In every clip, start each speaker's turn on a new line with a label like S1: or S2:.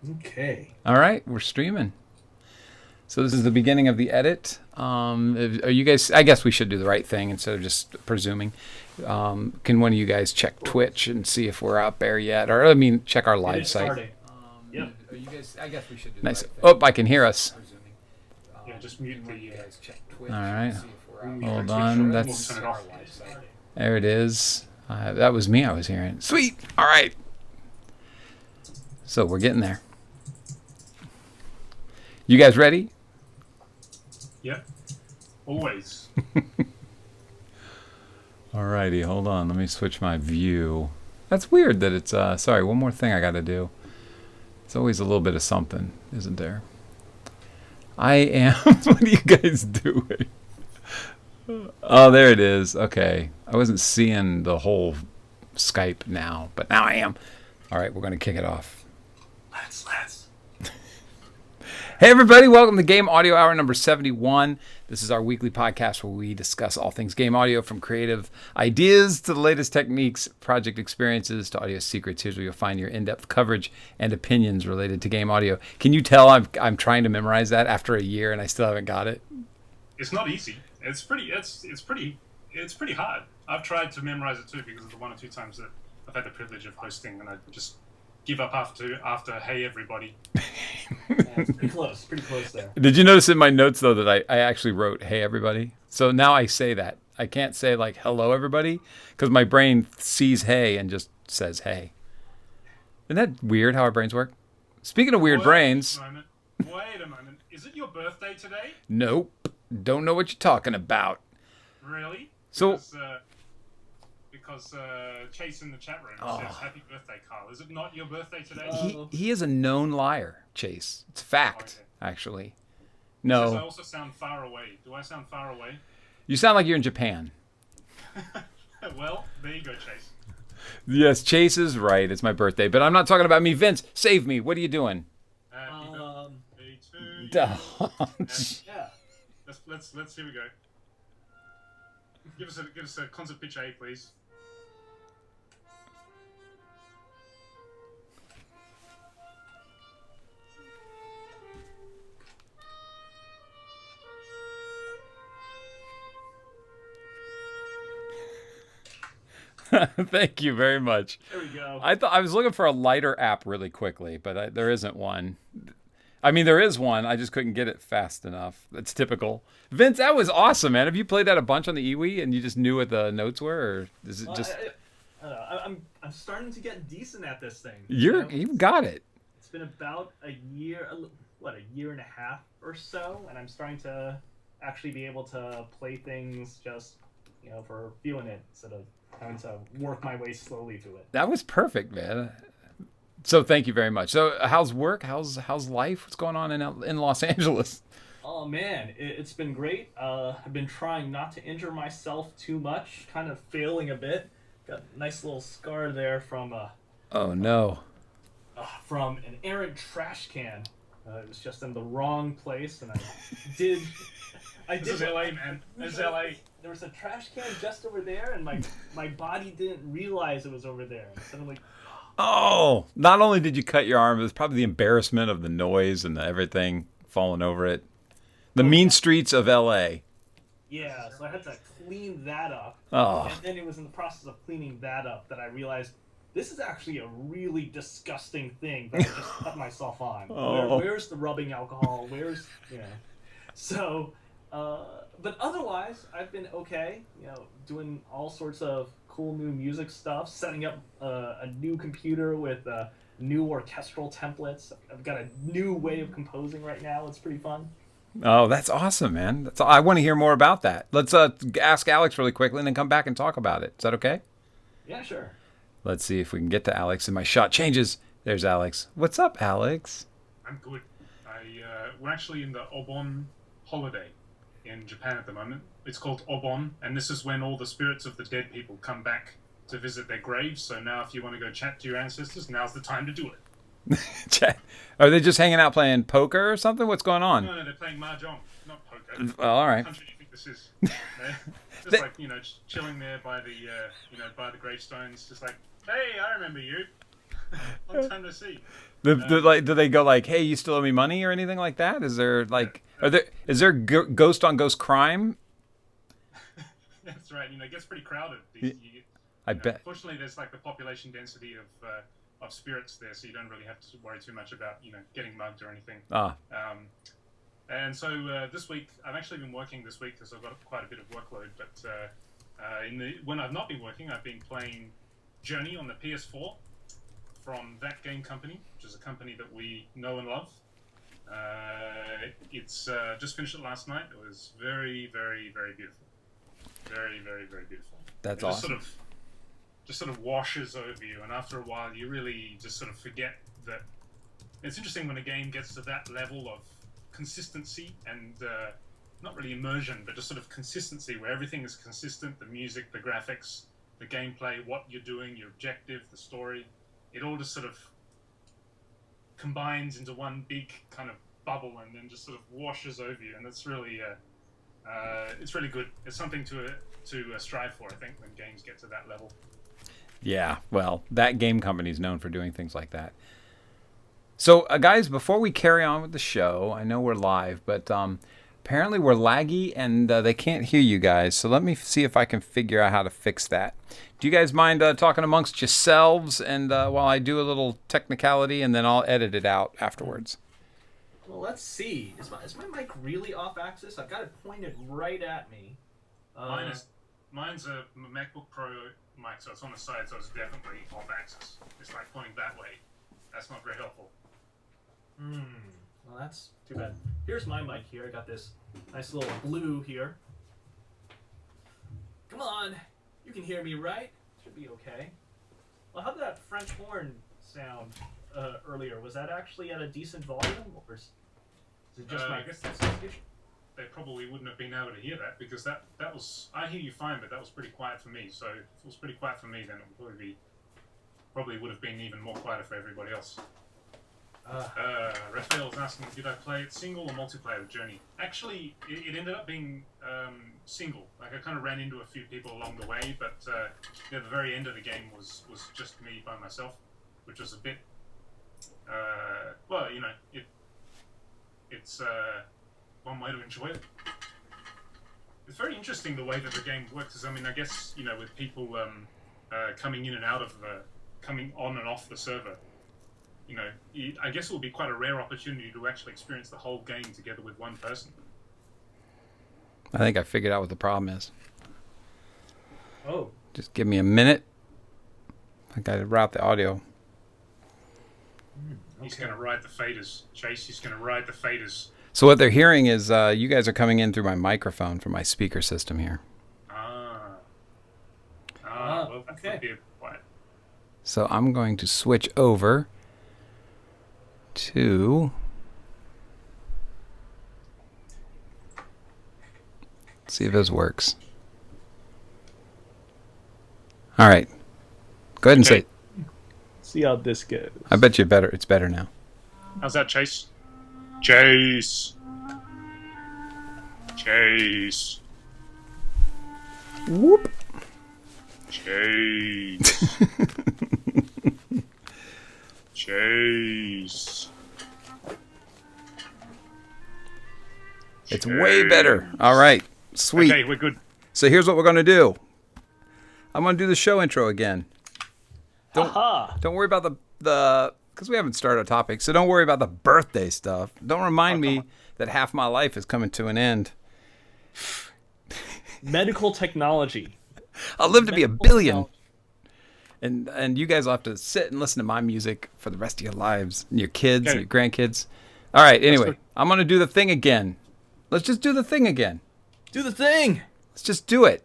S1: Okay.
S2: All right, we're streaming. So this is the beginning of the edit. Are you guys? I guess we should do the right thing instead of just presuming. Can one of you guys check
S1: Of course.
S2: Twitch and see if we're up there yet, or I mean, check our
S1: It
S2: live
S1: is
S2: site?
S1: starting. Yep.
S2: Are you guys? I guess we should do nice. The right thing. Oh, I can hear us.
S1: Yeah, just mute the.
S2: All right. Hold
S1: Twitch,
S2: on.
S1: we'll
S2: That's
S1: turn it off.
S2: there. It is. That was me. I was hearing. Sweet. All right. So we're getting there. You guys ready?
S1: Yep. Always.
S2: Alrighty, hold on. Let me switch my view. That's weird that it's, sorry, one more thing I gotta do. It's always a little bit of something, isn't there? I am, what are you guys doing? Oh, there it is. Okay. I wasn't seeing the whole Skype now, but now I am. Alright, we're gonna kick it off.
S1: Let's.
S2: Hey everybody, welcome to Game Audio Hour number 71. This is our weekly podcast where we discuss all things game audio, from creative ideas to the latest techniques, project experiences to audio secrets. Here's where you'll find your in-depth coverage and opinions related to game audio. Can you tell I'm trying to memorize that after a year and I still haven't got it?
S1: It's not easy. It's pretty hard. I've tried to memorize it too because of the one or two times that I've had the privilege of hosting, and I just give up after hey everybody. It's pretty close there.
S2: Did you notice in my notes though that I actually wrote hey everybody? So now I say that. I can't say like hello everybody because my brain sees hey and just says hey. Isn't that weird how our brains work? Speaking of weird brains.
S1: Wait a moment. Is it your birthday today?
S2: Nope. Don't know what you're talking about.
S1: Really?
S2: So
S1: because Chase in the chat room says happy birthday, Carl. Is it not your birthday today?
S2: He is a known liar, Chase. It's fact, actually. No.
S1: Says I also sound far away. Do I sound far away?
S2: You sound like you're in Japan.
S1: Well, there you go, Chase.
S2: Yes, Chase is right. It's my birthday, but I'm not talking about me. Vince, save me. What are you doing?
S1: Happy birthday to you.
S2: Yeah.
S1: Let's here we go. Give us a concert pitch A, please.
S2: Thank you very much.
S1: There we go.
S2: I was looking for a lighter app really quickly, but there isn't one. I mean, there is one. I just couldn't get it fast enough. That's typical. Vince, that was awesome, man. Have you played that a bunch on the iWii and you just knew what the notes were, or is it just?
S3: I'm starting to get decent at this thing.
S2: You got it.
S3: It's been about a year, a year and a half or so, and I'm starting to actually be able to play things just, for feeling it instead of having to work my way slowly through it.
S2: That was perfect, man. So thank you very much. So how's work? How's life? What's going on in Los Angeles?
S3: Oh man, it's been great. I've been trying not to injure myself too much, kind of failing a bit. Got a nice little scar there from
S2: oh no.
S3: From an errant trash can. It was just in the wrong place, and I did.
S1: This is LA, man. This is LA.
S3: There was a trash can just over there, and my body didn't realize it was over there. And suddenly.
S2: Oh, not only did you cut your arm, it was probably the embarrassment of the noise and everything falling over it. The mean streets of LA.
S3: Yeah, so I had to clean that up.
S2: Oh.
S3: And then it was in the process of cleaning that up that I realized this is actually a really disgusting thing that I just cut myself on.
S2: Oh.
S3: Where's the rubbing alcohol? So, but otherwise, I've been okay, doing all sorts of cool new music stuff, setting up a new computer with new orchestral templates. I've got a new way of composing right now. It's pretty fun.
S2: Oh, that's awesome, man. I want to hear more about that. Let's ask Alex really quickly and then come back and talk about it. Is that okay?
S3: Yeah, sure.
S2: Let's see if we can get to Alex and my shot changes. There's Alex. What's up, Alex?
S1: I'm good. We're actually in the Obon holiday in Japan at the moment. It's called Obon, and this is when all the spirits of the dead people come back to visit their graves. So now if you want to go chat to your ancestors, now's the time to do it.
S2: Chat. Are they just hanging out playing poker or something? What's going on?
S1: No, they're playing mahjong, not poker.
S2: Well, all right.
S1: What country do you think this is? Just chilling there by the, by the gravestones, just like, hey, I remember you. Long time no see.
S2: Do they go like, "Hey, you still owe me money" or anything like that? Is there like, is there ghost on ghost crime?
S1: That's right. It gets pretty crowded. You
S2: I bet.
S1: Fortunately, there's like the population density of spirits there, so you don't really have to worry too much about getting mugged or anything. And so this week, I've actually been working this week because I've got quite a bit of workload. But when I've not been working, I've been playing Journey on the PS4 from that game company, which is a company that we know and love. It's just finished it last night. It was very, very, very beautiful. Very, very, very beautiful.
S2: That's
S1: awesome. Just sort of washes over you, and after a while, you really just sort of forget that. It's interesting when a game gets to that level of consistency and not really immersion, but just sort of consistency, where everything is consistent: the music, the graphics, the gameplay, what you're doing, your objective, the story. It all just sort of combines into one big kind of bubble, and then just sort of washes over you, and it's really good. It's something to strive for, I think, when games get to that level.
S2: Yeah, well, that game company is known for doing things like that. So, guys, before we carry on with the show, I know we're live, but apparently we're laggy and they can't hear you guys. So let me see if I can figure out how to fix that. Do you guys mind talking amongst yourselves and while I do a little technicality, and then I'll edit it out afterwards?
S3: Well, let's see. Is my mic really off axis? I've got it pointed right at me.
S1: Mine's a MacBook Pro mic, so it's on the side, so it's definitely off axis. It's like pointing that way. That's not very helpful.
S3: Well, that's too bad. Here's my mic here. I got this nice little blue here. Come on. You can hear me, right? Should be okay. Well, how did that French horn sound earlier? Was that actually at a decent volume, or is it just my...
S1: I guess they probably wouldn't have been able to hear that, because that was... I hear you fine, but that was pretty quiet for me. So if it was pretty quiet for me, then it would probably would have been even more quieter for everybody else. Raphael's asking, did I play it single or multiplayer with Journey? Actually, it ended up being single. Like, I kind of ran into a few people along the way, but the very end of the game was just me by myself, which was a bit... it's one way to enjoy it. It's very interesting the way that the game works. I mean, I guess, with people coming in and out of coming on and off the server, I guess it will be quite a rare opportunity to actually experience the whole game together with one person.
S2: I think I figured out what the problem is.
S3: Oh.
S2: Just give me a minute. I got to route the audio.
S3: Okay.
S1: He's going to ride the faders. Chase, he's going to ride the faders.
S2: So what they're hearing is you guys are coming in through my microphone from my speaker system here.
S1: Well, that's okay. A bit quiet.
S2: So I'm going to switch over to... see if this works. All right. Go ahead and say it.
S3: See how this goes.
S2: I bet you better. It's better now.
S1: How's that, Chase? Chase. Chase.
S2: Whoop.
S1: Chase. Chase.
S2: It's way better. All right. Sweet.
S1: Okay, we're good.
S2: So here's what we're going to do. I'm going to do the show intro again. Don't worry about the because we haven't started a topic, so don't worry about the birthday stuff. Don't remind me that half my life is coming to an end.
S3: Medical technology.
S2: I'll live to be 1 billion. And you guys will have to sit and listen to my music for the rest of your lives, and your kids and your grandkids. All right, anyway, I'm going to do the thing again. Let's just do the thing again.
S3: Do the thing.
S2: Let's just do it.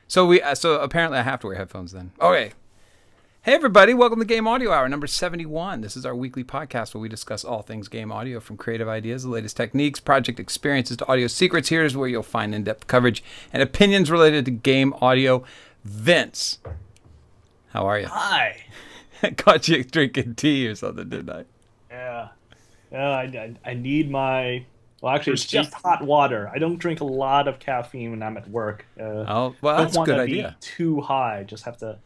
S2: So apparently I have to wear headphones then. Okay. Hey everybody, welcome to Game Audio Hour number 71. This is our weekly podcast where we discuss all things game audio, from creative ideas, the latest techniques, project experiences to audio secrets. Here's where you'll find in-depth coverage and opinions related to game audio. Vince, how are you?
S3: Hi.
S2: I caught you drinking tea or something, didn't I?
S3: Yeah. I need my... Well, actually, it's just hot water. I don't drink a lot of caffeine when I'm at work.
S2: Well, that's a good idea.
S3: Be too high. Just have to...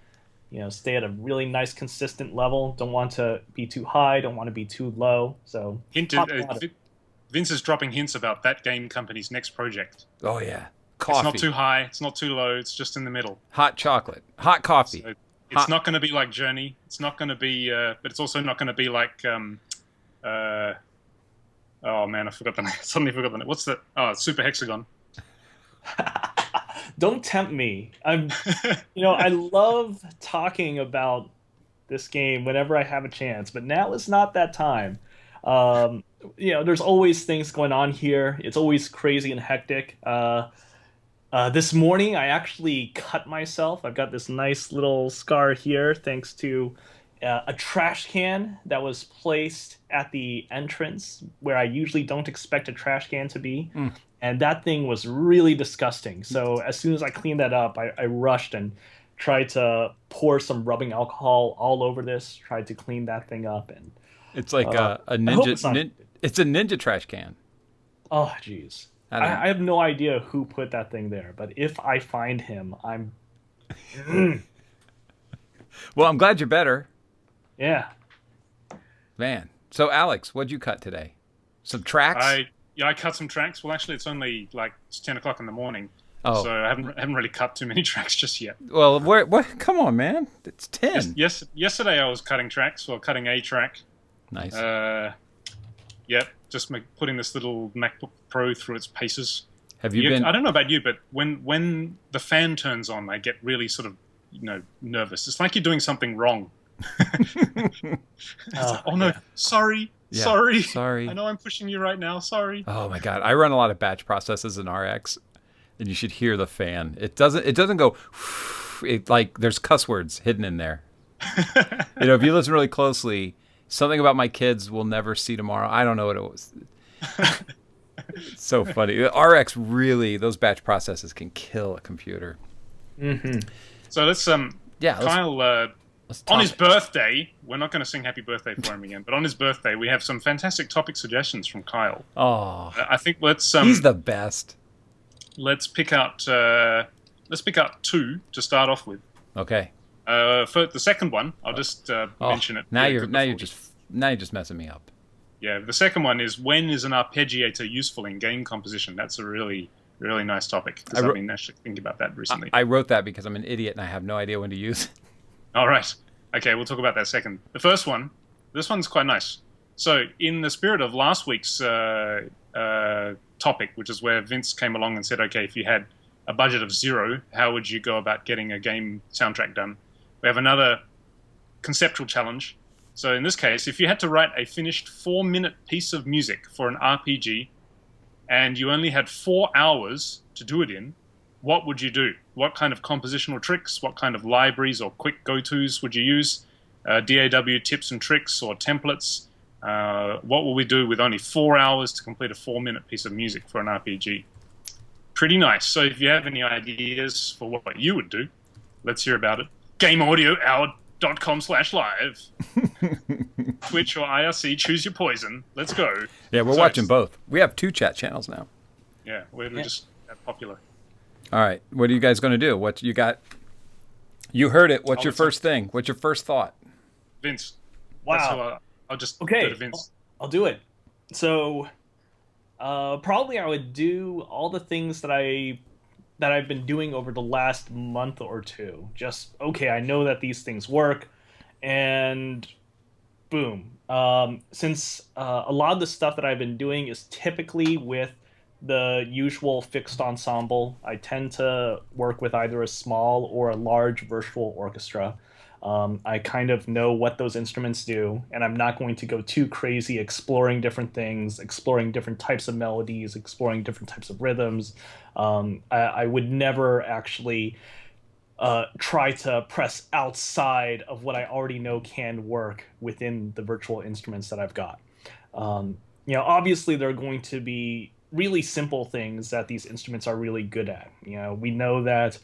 S3: stay at a really nice consistent level. Don't want to be too high, don't want to be too low. So
S1: Hint,
S3: hot water.
S1: Vince is dropping hints about that game company's next project.
S2: Oh yeah,
S1: It's not
S2: coffee,
S1: too high, it's not too low, it's just in the middle.
S2: hot chocolate, hot coffee.
S1: So it's
S2: Hot-
S1: not going to be like Journey. It's not going to be, but it's also not going to be like. Oh man, I forgot the name. Suddenly forgot the name. What's the? Oh, Super Hexagon.
S3: Don't tempt me. I love talking about this game whenever I have a chance, but now is not that time. There's always things going on here. It's always crazy and hectic. This morning, I actually cut myself. I've got this nice little scar here thanks to a trash can that was placed at the entrance where I usually don't expect a trash can to be. And that thing was really disgusting. So as soon as I cleaned that up, I rushed and tried to pour some rubbing alcohol all over this, tried to clean that thing up. And
S2: It's like a
S3: I hope it's not-
S2: ninja. It's a ninja trash can.
S3: oh, jeez.
S2: I don't know.
S3: I have no idea who put that thing there, but if I find him, I'm...
S2: Well, I'm glad you're better,
S3: Yeah.
S2: man. So, Alex, what'd you cut today? Some tracks?
S1: I cut some tracks. Well, actually, it's only like it's 10 o'clock in the morning,
S2: Oh,
S1: so I haven't really cut too many tracks just yet.
S2: well, what? Come on, man. It's 10.
S1: Yesterday I was cutting tracks, or cutting a track.
S2: Nice.
S1: Yep, just putting this little MacBook Pro through its paces.
S2: Have you been?
S1: I don't know about you, but when the fan turns on, I get really sort of nervous. It's like you're doing something wrong. Oh no,
S3: yeah.
S1: sorry.
S2: Yeah,
S1: Sorry.
S2: sorry.
S1: I know I'm pushing you right now. Sorry.
S2: Oh my God, I run a lot of batch processes in RX, and you should hear the fan. It doesn't go. It like there's cuss words hidden in there. If you listen really closely, something about my kids will never see tomorrow. I don't know what it was. It's so funny. RX really, those batch processes can kill a computer.
S3: Mm-hmm.
S1: So let's Kyle.
S2: Let's
S1: On
S2: talk.
S1: his birthday, we're not going to sing happy birthday for him again, but on his birthday, we have some fantastic topic suggestions from Kyle.
S2: Oh,
S1: I think let's
S2: he's the best.
S1: let's pick out two to start off with.
S2: Okay.
S1: For the second one, I'll just mention it.
S2: Now
S1: really
S2: you're
S1: quick
S2: now you're just messing me up.
S1: Yeah, the second one is, when is an arpeggiator useful in game composition? That's a really, really nice topic, because I've been actually thinking about that recently.
S2: I wrote that because I'm an idiot and I have no idea when to use it.
S1: All right. Okay, we'll talk about that second. The first one, this one's quite nice. So, in the spirit of last week's topic, which is where Vince came along and said, okay, if you had a budget of 0, how would you go about getting a game soundtrack done? We have another conceptual challenge. So, in this case, if you had to write a finished 4-minute piece of music for an RPG, and you only had 4 hours to do it in, what would you do? What kind of compositional tricks, what kind of libraries or quick go-tos would you use? DAW tips and tricks or templates? What will we do with only 4 hours to complete a 4-minute piece of music for an RPG? Pretty nice. So if you have any ideas for what you would do, let's hear about it. GameAudioHour.com/live. Twitch or IRC, choose your poison. Let's go.
S2: Yeah, we're
S1: So
S2: watching both. We have 2 chat channels now.
S1: Yeah, we're just that popular.
S2: All right. What are you guys going to do? What you got? You heard it. What's your first thing? What's your first thought?
S1: Vince.
S3: Wow.
S1: That's how I'll just go
S3: Okay,
S1: to Vince.
S3: I'll do it. So, probably I would do all the things that I've been doing over the last month or two. Just, okay, I know that these things work, and boom. Since a lot of the stuff that I've been doing is typically with the usual fixed ensemble, I tend to work with either a small or a large virtual orchestra. I kind of know what those instruments do, and I'm not going to go too crazy exploring different things, exploring different types of melodies, exploring different types of rhythms. I would never actually try to press outside of what I already know can work within the virtual instruments that I've got. Obviously there are going to be really simple things that these instruments are really good at. We know that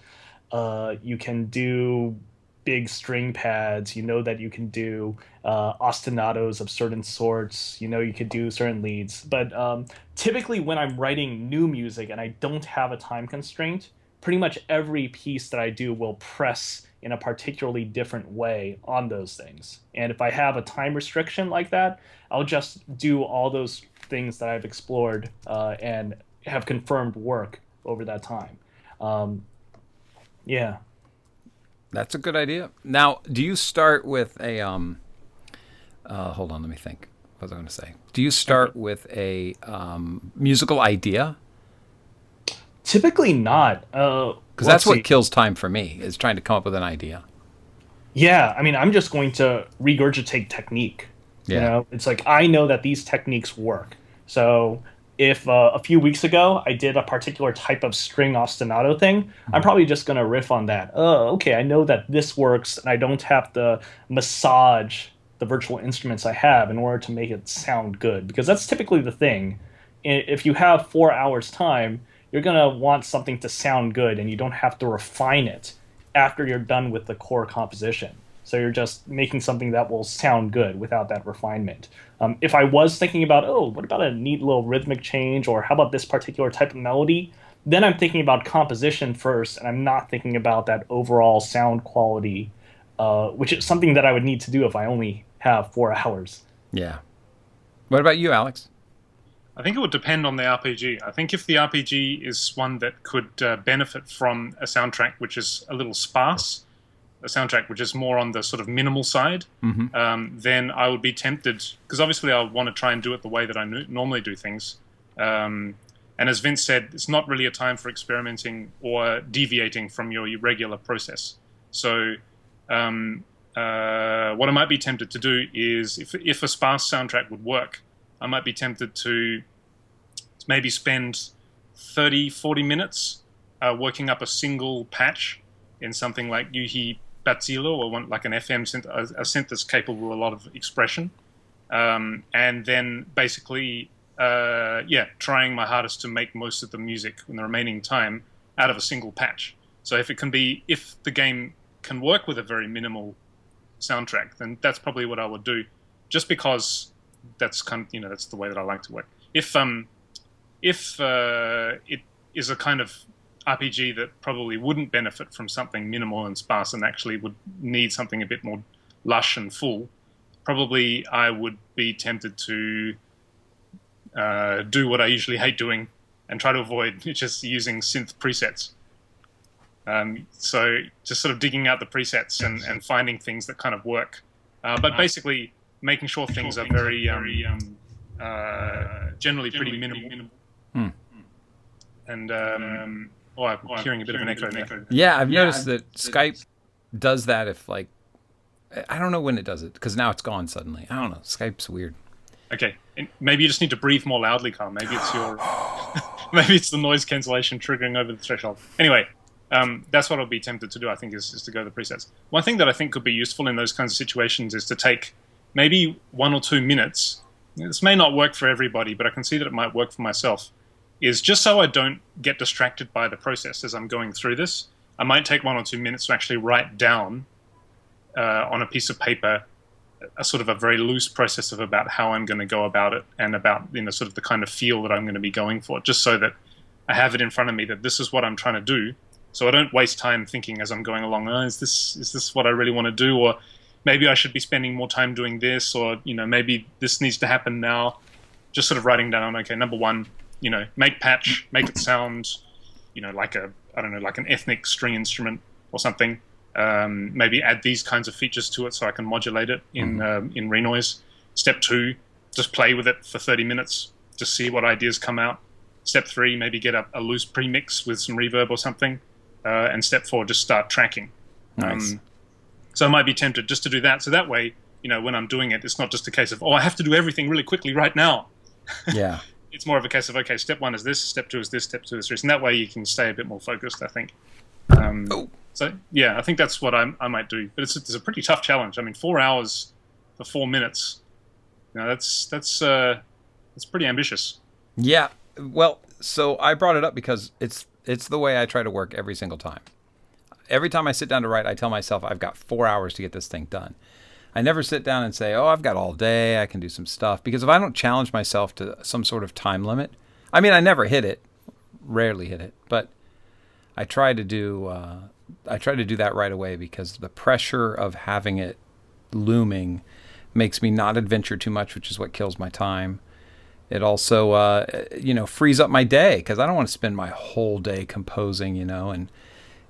S3: you can do big string pads, that you can do ostinatos of certain sorts, you could do certain leads. But typically when I'm writing new music and I don't have a time constraint, pretty much every piece that I do will press in a particularly different way on those things. And if I have a time restriction like that, I'll just do all those things that I've explored and have confirmed work over that time. Um, yeah.
S2: That's a good idea. Now, do you start with a hold on, let me think. What was I going to say? Do you start with a musical idea?
S3: Typically not.
S2: Because that's what kills time for me, is trying to come up with an idea.
S3: Yeah, I mean, I'm just going to regurgitate technique.
S2: Yeah.
S3: You know, it's like I know that these techniques work. So if a few weeks ago I did a particular type of string ostinato thing, I'm probably just going to riff on that. Oh, okay, I know that this works, and I don't have to massage the virtual instruments I have in order to make it sound good. Because that's typically the thing. If you have 4 hours time, you're going to want something to sound good, and you don't have to refine it after you're done with the core composition. So you're just making something that will sound good without that refinement. If I was thinking about, oh, what about a neat little rhythmic change, or how about this particular type of melody, then I'm thinking about composition first, and I'm not thinking about that overall sound quality, which is something that I would need to do if I only have 4 hours.
S2: Yeah. What about you, Alex?
S1: I think it would depend on the RPG. I think if the RPG is one that could benefit from a soundtrack which is a little sparse, a soundtrack which is more on the sort of minimal side, then I would be tempted, because obviously I want to try and do it the way that I normally do things. And as Vince said, it's not really a time for experimenting or deviating from your regular process. So what I might be tempted to do is, if a sparse soundtrack would work, I might be tempted to maybe spend 30, 40 minutes working up a single patch in something like Yuhi Batzilo, or like an FM synth, a synth that's capable of a lot of expression. And then basically, trying my hardest to make most of the music in the remaining time out of a single patch. So if the game can work with a very minimal soundtrack, then that's probably what I would do, just because that's that's the way that I like to work. If it is a kind of RPG that probably wouldn't benefit from something minimal and sparse and actually would need something a bit more lush and full, probably I would be tempted to do what I usually hate doing and try to avoid, just using synth presets. So just sort of digging out the presets and finding things that kind of work. But basically making sure things are very generally pretty minimal. And I'm hearing a bit of an echo there.
S2: Yeah, I've noticed that Skype does that if, like, I don't know when it does it, because now it's gone suddenly. I don't know. Skype's weird.
S1: Okay, and maybe you just need to breathe more loudly, Carl. Maybe it's maybe it's the noise cancellation triggering over the threshold. Anyway, that's what I'll be tempted to do, I think, is to go to the presets. One thing that I think could be useful in those kinds of situations is to take maybe 1 or 2 minutes. This may not work for everybody, but I can see that it might work for myself. Is just so I don't get distracted by the process as I'm going through this, I might take 1 or 2 minutes to actually write down on a piece of paper a sort of a very loose process of about how I'm going to go about it, and about sort of the kind of feel that I'm going to be going for, just so that I have it in front of me that this is what I'm trying to do, so I don't waste time thinking as I'm going along, is this what I really want to do, or maybe I should be spending more time doing this, or maybe this needs to happen now. Just sort of writing down, okay, number one, make patch, make it sound, like like an ethnic string instrument or something. Maybe add these kinds of features to it so I can modulate it in Renoise. Step 2, just play with it for 30 minutes, just see what ideas come out. Step 3, maybe get a loose premix with some reverb or something. And Step 4, just start tracking.
S2: Nice.
S1: So I might be tempted just to do that. So that way, when I'm doing it, it's not just a case of, I have to do everything really quickly right now.
S2: Yeah.
S1: It's more of a case of, okay, Step 1 is this, Step 2 is this, Step 2 is this. And that way you can stay a bit more focused, I think. So, yeah, I think that's what I might do. But it's a pretty tough challenge. I mean, 4 hours for 4 minutes, that's pretty ambitious.
S2: Yeah. Well, so I brought it up because it's the way I try to work every single time. Every time I sit down to write, I tell myself I've got 4 hours to get this thing done. I never sit down and say, I've got all day, I can do some stuff. Because if I don't challenge myself to some sort of time limit, I mean, I never hit it, rarely hit it, but I try to do try to do that right away, because the pressure of having it looming makes me not adventure too much, which is what kills my time. It also, frees up my day, because I don't want to spend my whole day composing, and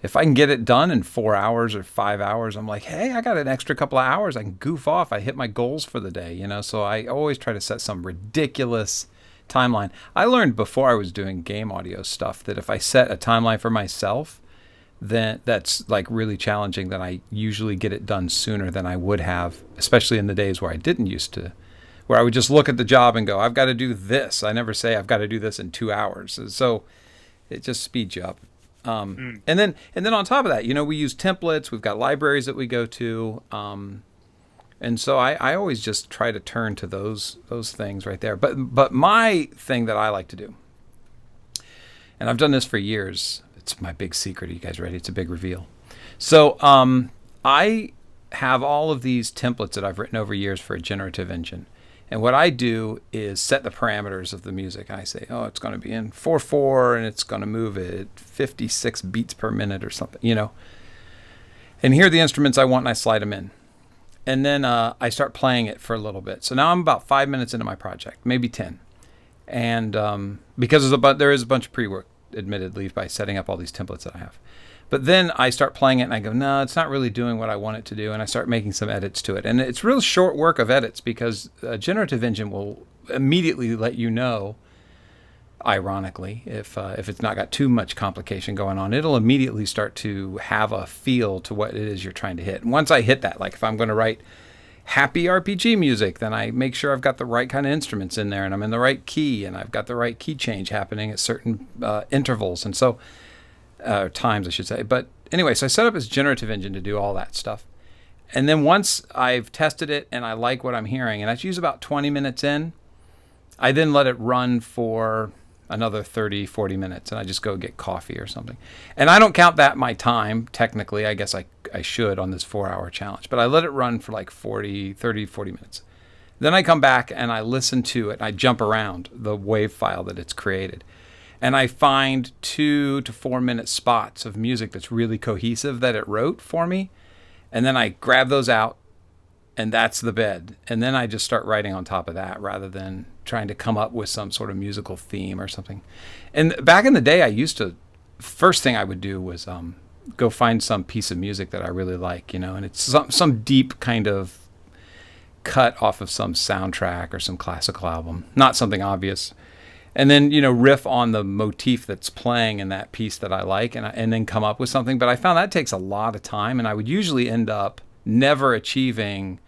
S2: if I can get it done in 4 hours or 5 hours, I'm like, hey, I got an extra couple of hours. I can goof off. I hit my goals for the day, So I always try to set some ridiculous timeline. I learned before I was doing game audio stuff that if I set a timeline for myself, then that's like really challenging, that I usually get it done sooner than I would have, especially in the days where I didn't used to, where I would just look at the job and go, I've got to do this. I never say I've got to do this in 2 hours. So it just speeds you up. And then on top of that, we use templates. We've got libraries that we go to. And so I always just try to turn to those things right there. But my thing that I like to do, and I've done this for years, it's my big secret. Are you guys ready? It's a big reveal. So I have all of these templates that I've written over years for a generative engine. And what I do is set the parameters of the music. I say, it's going to be in 4/4 and it's going to move at 56 beats per minute or something, And here are the instruments I want, and I slide them in. And then I start playing it for a little bit. So now I'm about 5 minutes into my project, maybe 10. And because there is a bunch of pre-work, admittedly, by setting up all these templates that I have. But then I start playing it and I go, no, it's not really doing what I want it to do. And I start making some edits to it. And it's real short work of edits, because a generative engine will immediately let you know, ironically, if it's not got too much complication going on, it'll immediately start to have a feel to what it is you're trying to hit. And once I hit that, like if I'm going to write happy RPG music, then I make sure I've got the right kind of instruments in there and I'm in the right key and I've got the right key change happening at certain intervals. And so times, I should say. But anyway, so I set up this generative engine to do all that stuff. And then once I've tested it and I like what I'm hearing, and I use about 20 minutes in, I then let it run for another 30, 40 minutes, and I just go get coffee or something. And I don't count that my time, technically. I guess I should on this 4-hour challenge. But I let it run for like 40 minutes. Then I come back and I listen to it, and I jump around the wave file that it's created. And I find 2 to 4 minute spots of music that's really cohesive that it wrote for me. And then I grab those out, and that's the bed. And then I just start writing on top of that, rather than trying to come up with some sort of musical theme or something. And back in the day, first thing I would do was go find some piece of music that I really like, and it's some deep kind of cut off of some soundtrack or some classical album, not something obvious. And then, riff on the motif that's playing in that piece that I like, and then come up with something. But I found that takes a lot of time, and I would usually end up never achieving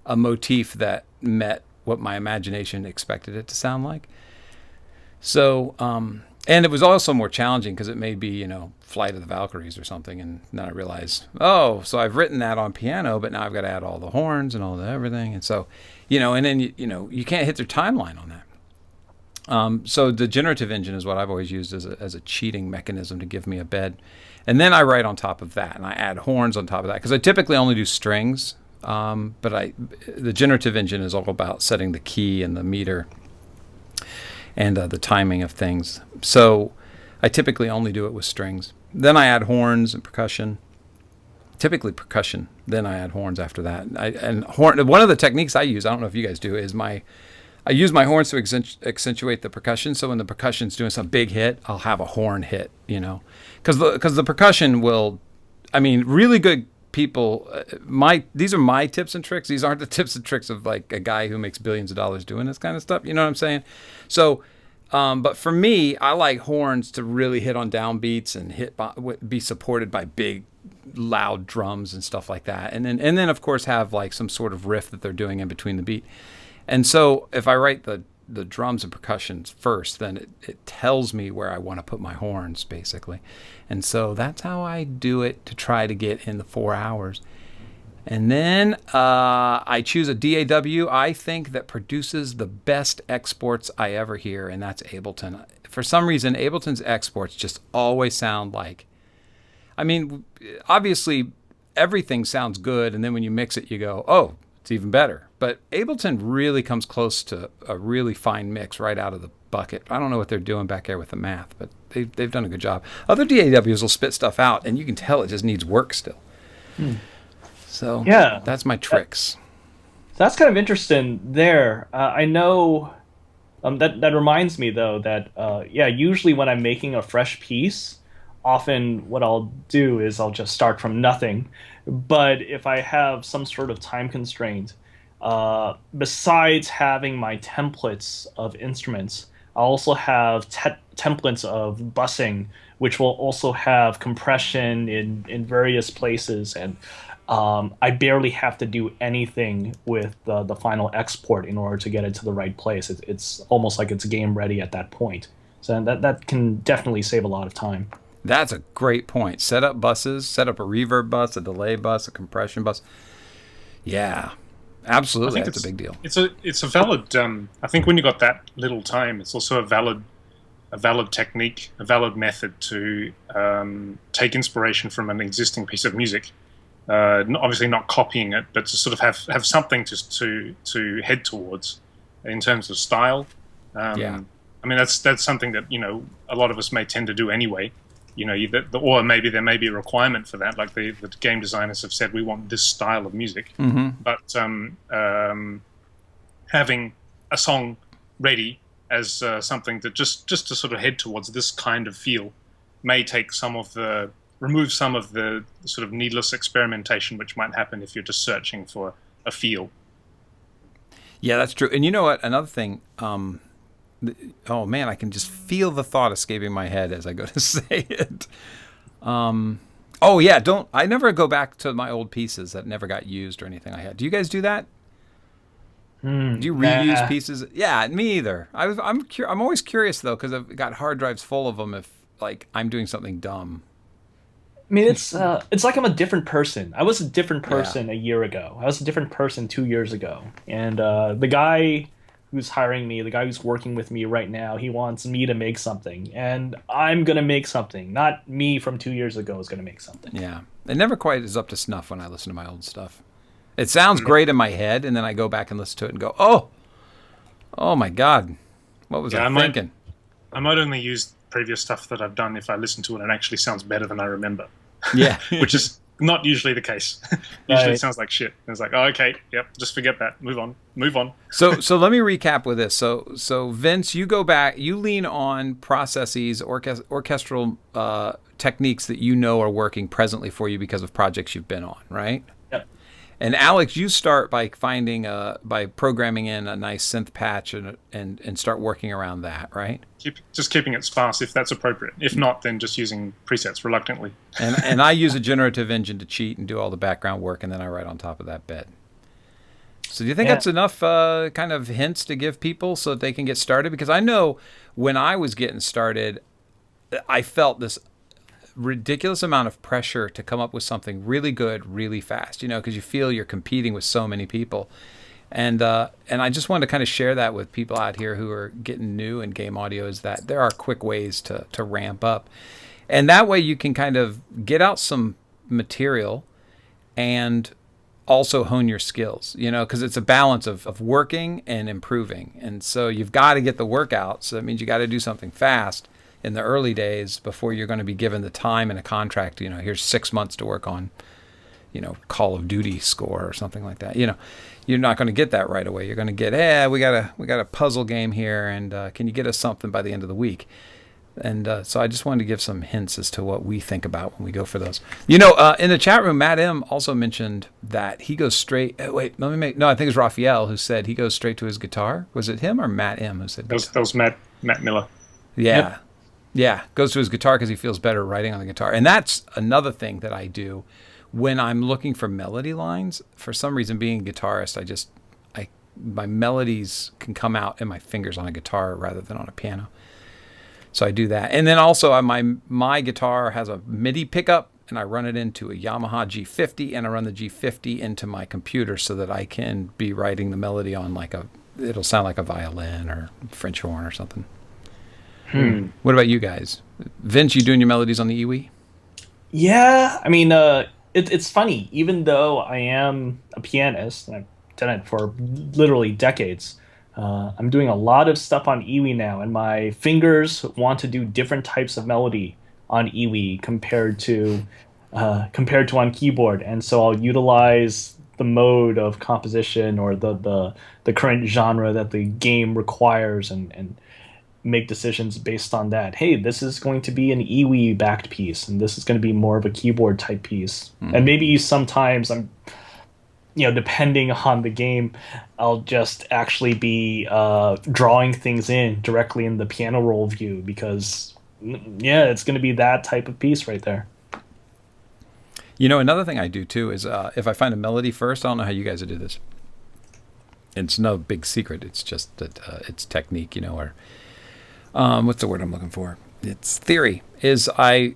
S2: a motif that met what my imagination expected it to sound like. So, and it was also more challenging because it may be, Flight of the Valkyries or something. And then I realized, so I've written that on piano, but now I've got to add all the horns and all the everything. And so, and then, you can't hit their timeline on that. So the generative engine is what I've always used as a cheating mechanism to give me a bed. And then I write on top of that, and I add horns on top of that, because I typically only do strings. But the generative engine is all about setting the key and the meter and the timing of things. So I typically only do it with strings. Then I add horns and percussion. Typically percussion. Then I add horns after that. One of the techniques I use, I don't know if you guys do, is I use my horns to accentuate the percussion. So when the percussion's doing some big hit, I'll have a horn hit, because the percussion will, really good people, these are my tips and tricks. These aren't the tips and tricks of like a guy who makes billions of dollars doing this kind of stuff. You know what I'm saying? So, but for me, I like horns to really hit on downbeats and be supported by big, loud drums and stuff like that. And then of course have like some sort of riff that they're doing in between the beat. And so if I write the drums and percussions first, then it tells me where I want to put my horns, basically. And so that's how I do it to try to get in the 4 hours. And then I choose a DAW, I think, that produces the best exports I ever hear, and that's Ableton. For some reason, Ableton's exports just always sound like, obviously everything sounds good, and then when you mix it, you go, oh, it's even better. but Ableton really comes close to a really fine mix right out of the bucket. I don't know what they're doing back there with the math, but they've done a good job. Other DAWs will spit stuff out, and you can tell it just needs work still. So
S3: Yeah,
S2: that's my tricks.
S3: that's kind of interesting there. I know that reminds me though that usually when I'm making a fresh piece, often what I'll do is I'll just start from nothing. But if I have some sort of time constraint, besides having my templates of instruments, I also have templates of busing, which will also have compression in various places, and I barely have to do anything with the final export in order to get it to the right place. It's almost like it's game ready at that point. So that can definitely save a lot of time.
S2: That's a great point. Set up buses, set up a reverb bus, a delay bus, a compression bus. Yeah, absolutely. That's a big deal.
S1: It's a valid. I think when you got that little time, it's also a valid technique, a valid method to take inspiration from an existing piece of music. Obviously not copying it, but to sort of have something to head towards in terms of style.
S2: Yeah.
S1: I mean, that's something that, a lot of us may tend to do anyway. Or maybe there may be a requirement for that. Like the game designers have said, we want this style of music.
S2: Mm-hmm.
S1: But having a song ready as something that just to sort of head towards this kind of feel may take remove some of the sort of needless experimentation which might happen if you're just searching for a feel.
S2: Yeah, that's true. And you know what? Another thing, oh man, I can just feel the thought escaping my head as I go to say it. Oh yeah, I never go back to my old pieces that never got used or anything I had. Do you guys do that? Do you reuse pieces? Yeah, me either. I'm always curious though, because I've got hard drives full of them. If like I'm doing something dumb.
S3: I mean, it's like I'm a different person. I was a different person a year ago. I was a different person 2 years ago. And the guy who's hiring me, the guy who's working with me right now, he wants me to make something. And I'm going to make something. Not me from 2 years ago is going to make something.
S2: Yeah. It never quite is up to snuff when I listen to my old stuff. It sounds great in my head, and then I go back and listen to it and go, oh my God, what was I thinking?
S1: I might only use previous stuff that I've done if I listen to it and it actually sounds better than I remember.
S2: Yeah.
S1: Which is not usually the case. Usually it sounds like shit. And it's like, oh, okay, yep, just forget that. Move on.
S2: So let me recap with this. So Vince, you go back, you lean on processes, orchestral techniques that you know are working presently for you because of projects you've been on, right?
S1: Yep.
S2: And Alex, you start by by programming in a nice synth patch and start working around that, right?
S1: Just keeping it sparse if that's appropriate. If not, then just using presets reluctantly.
S2: And I use a generative engine to cheat and do all the background work, and then I write on top of that bed. So do you think that's enough kind of hints to give people so that they can get started? Because I know when I was getting started, I felt this ridiculous amount of pressure to come up with something really good, really fast, because you feel you're competing with so many people. And I just wanted to kind of share that with people out here who are getting new in game audio, is that there are quick ways to ramp up. And that way you can kind of get out some material and also hone your skills, because it's a balance of working and improving. And so you've got to get the work out. So that means you got to do something fast in the early days before you're going to be given the time in a contract. Here's 6 months to work on, Call of Duty score or something like that. You're not going to get that right away. You're going to get, we got a puzzle game here, and can you get us something by the end of the week? And so I just wanted to give some hints as to what we think about when we go for those. In the chat room, Matt M also mentioned that he goes straight. I think it was Raphael who said he goes straight to his guitar. Was it him or Matt M who said
S1: that? Was Matt Miller.
S2: Yeah.
S1: Yep.
S2: Yeah, goes to his guitar because he feels better writing on the guitar. And that's another thing that I do when I'm looking for melody lines. For some reason, being a guitarist, my melodies can come out in my fingers on a guitar rather than on a piano. So I do that. And then also my guitar has a MIDI pickup, and I run it into a Yamaha G50, and I run the G50 into my computer so that I can be writing the melody on it'll sound like a violin or French horn or something. What about you guys? Vince, you doing your melodies on the iwi?
S3: Yeah, I mean, it's funny. Even though I am a pianist, and I've done it for literally decades. I'm doing a lot of stuff on iwi now, and my fingers want to do different types of melody on iwi compared to on keyboard, and so I'll utilize the mode of composition or the current genre that the game requires, and make decisions based on that. Hey, this is going to be an iwi backed piece, and this is going to be more of a keyboard type piece. And maybe sometimes I'm, depending on the game, I'll just actually be drawing things in directly in the piano roll view because, it's going to be that type of piece right there.
S2: Another thing I do too is if I find a melody first, I don't know how you guys do this. It's no big secret. It's just that it's technique, or what's the word I'm looking for? It's theory. Is I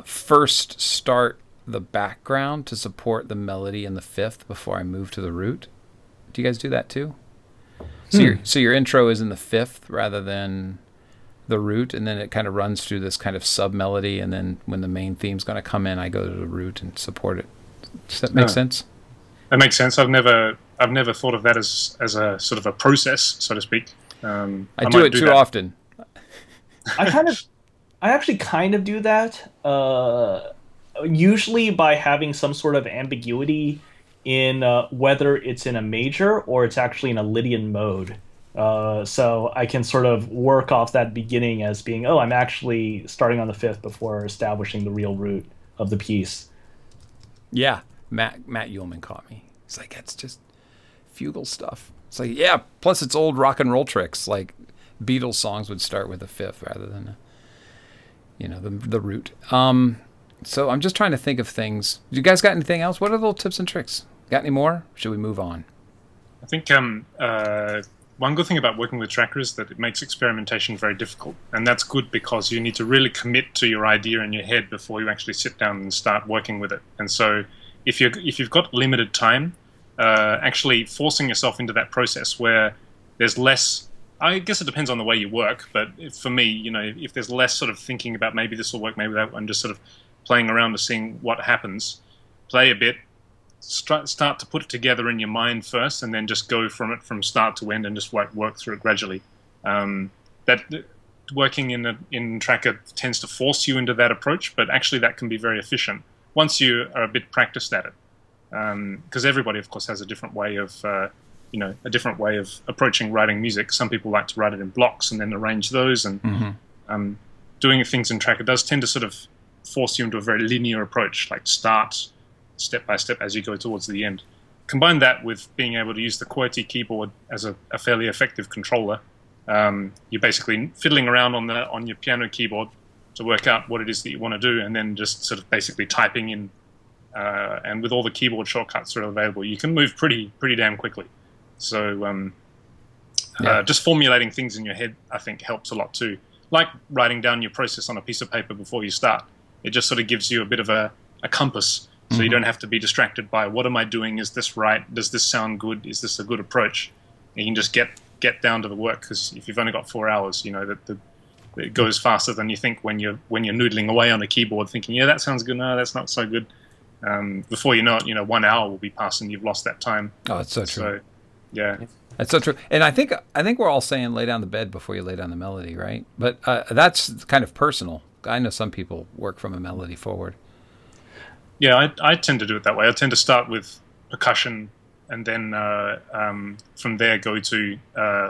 S2: first start the background to support the melody in the fifth before I move to the root. Do you guys do that too? So your intro is in the fifth rather than the root, and then it kind of runs through this kind of sub melody, and then when the main theme's going to come in, I go to the root and support it. Does that make sense?
S1: That makes sense. I've never thought of that as a sort of a process, so to speak.
S2: I do it too often.
S3: I actually kind of do that. Usually by having some sort of ambiguity in whether it's in a major or it's actually in a Lydian mode. So I can sort of work off that beginning as being, I'm actually starting on the fifth before establishing the real root of the piece.
S2: Yeah, Matt Ullman caught me. He's like, it's just fugal stuff. It's like, yeah, plus it's old rock and roll tricks. Like Beatles songs would start with a fifth rather than, the root. So I'm just trying to think of things. You guys got anything else? What are the little tips and tricks? Got any more? Should we move on?
S1: I think one good thing about working with Tracker is that it makes experimentation very difficult, and that's good because you need to really commit to your idea in your head before you actually sit down and start working with it. And so, if you've got limited time, actually forcing yourself into that process where there's less. I guess it depends on the way you work, but for me, if there's less sort of thinking about maybe this will work, maybe that, and just sort of playing around and seeing what happens, play a bit. Start to put it together in your mind first, and then just go from start to end and just work through it gradually. That working in Tracker tends to force you into that approach, but actually that can be very efficient once you are a bit practiced at it. Because everybody, of course, has a different way of approaching writing music. Some people like to write it in blocks and then arrange those, and doing things in Tracker does tend to sort of force you into a very linear approach, like start step by step as you go towards the end. Combine that with being able to use the QWERTY keyboard as a fairly effective controller. You're basically fiddling around on your piano keyboard to work out what it is that you want to do, and then just sort of basically typing in. And with all the keyboard shortcuts that are available, you can move pretty damn quickly. So just formulating things in your head, I think, helps a lot too. Like writing down your process on a piece of paper before you start. It just sort of gives you a bit of a compass. So you don't have to be distracted by, what am I doing? Is this right? Does this sound good? Is this a good approach? And you can just get down to the work, because if you've only got 4 hours, it goes faster than you think when you're noodling away on a keyboard thinking, yeah, that sounds good. No, that's not so good. Before you know it, 1 hour will be past and you've lost that time.
S2: Oh, it's so true.
S1: So, yeah.
S2: That's so true. And I think we're all saying lay down the bed before you lay down the melody, right? But that's kind of personal. I know some people work from a melody forward.
S1: Yeah, I tend to do it that way. I tend to start with percussion and then from there go to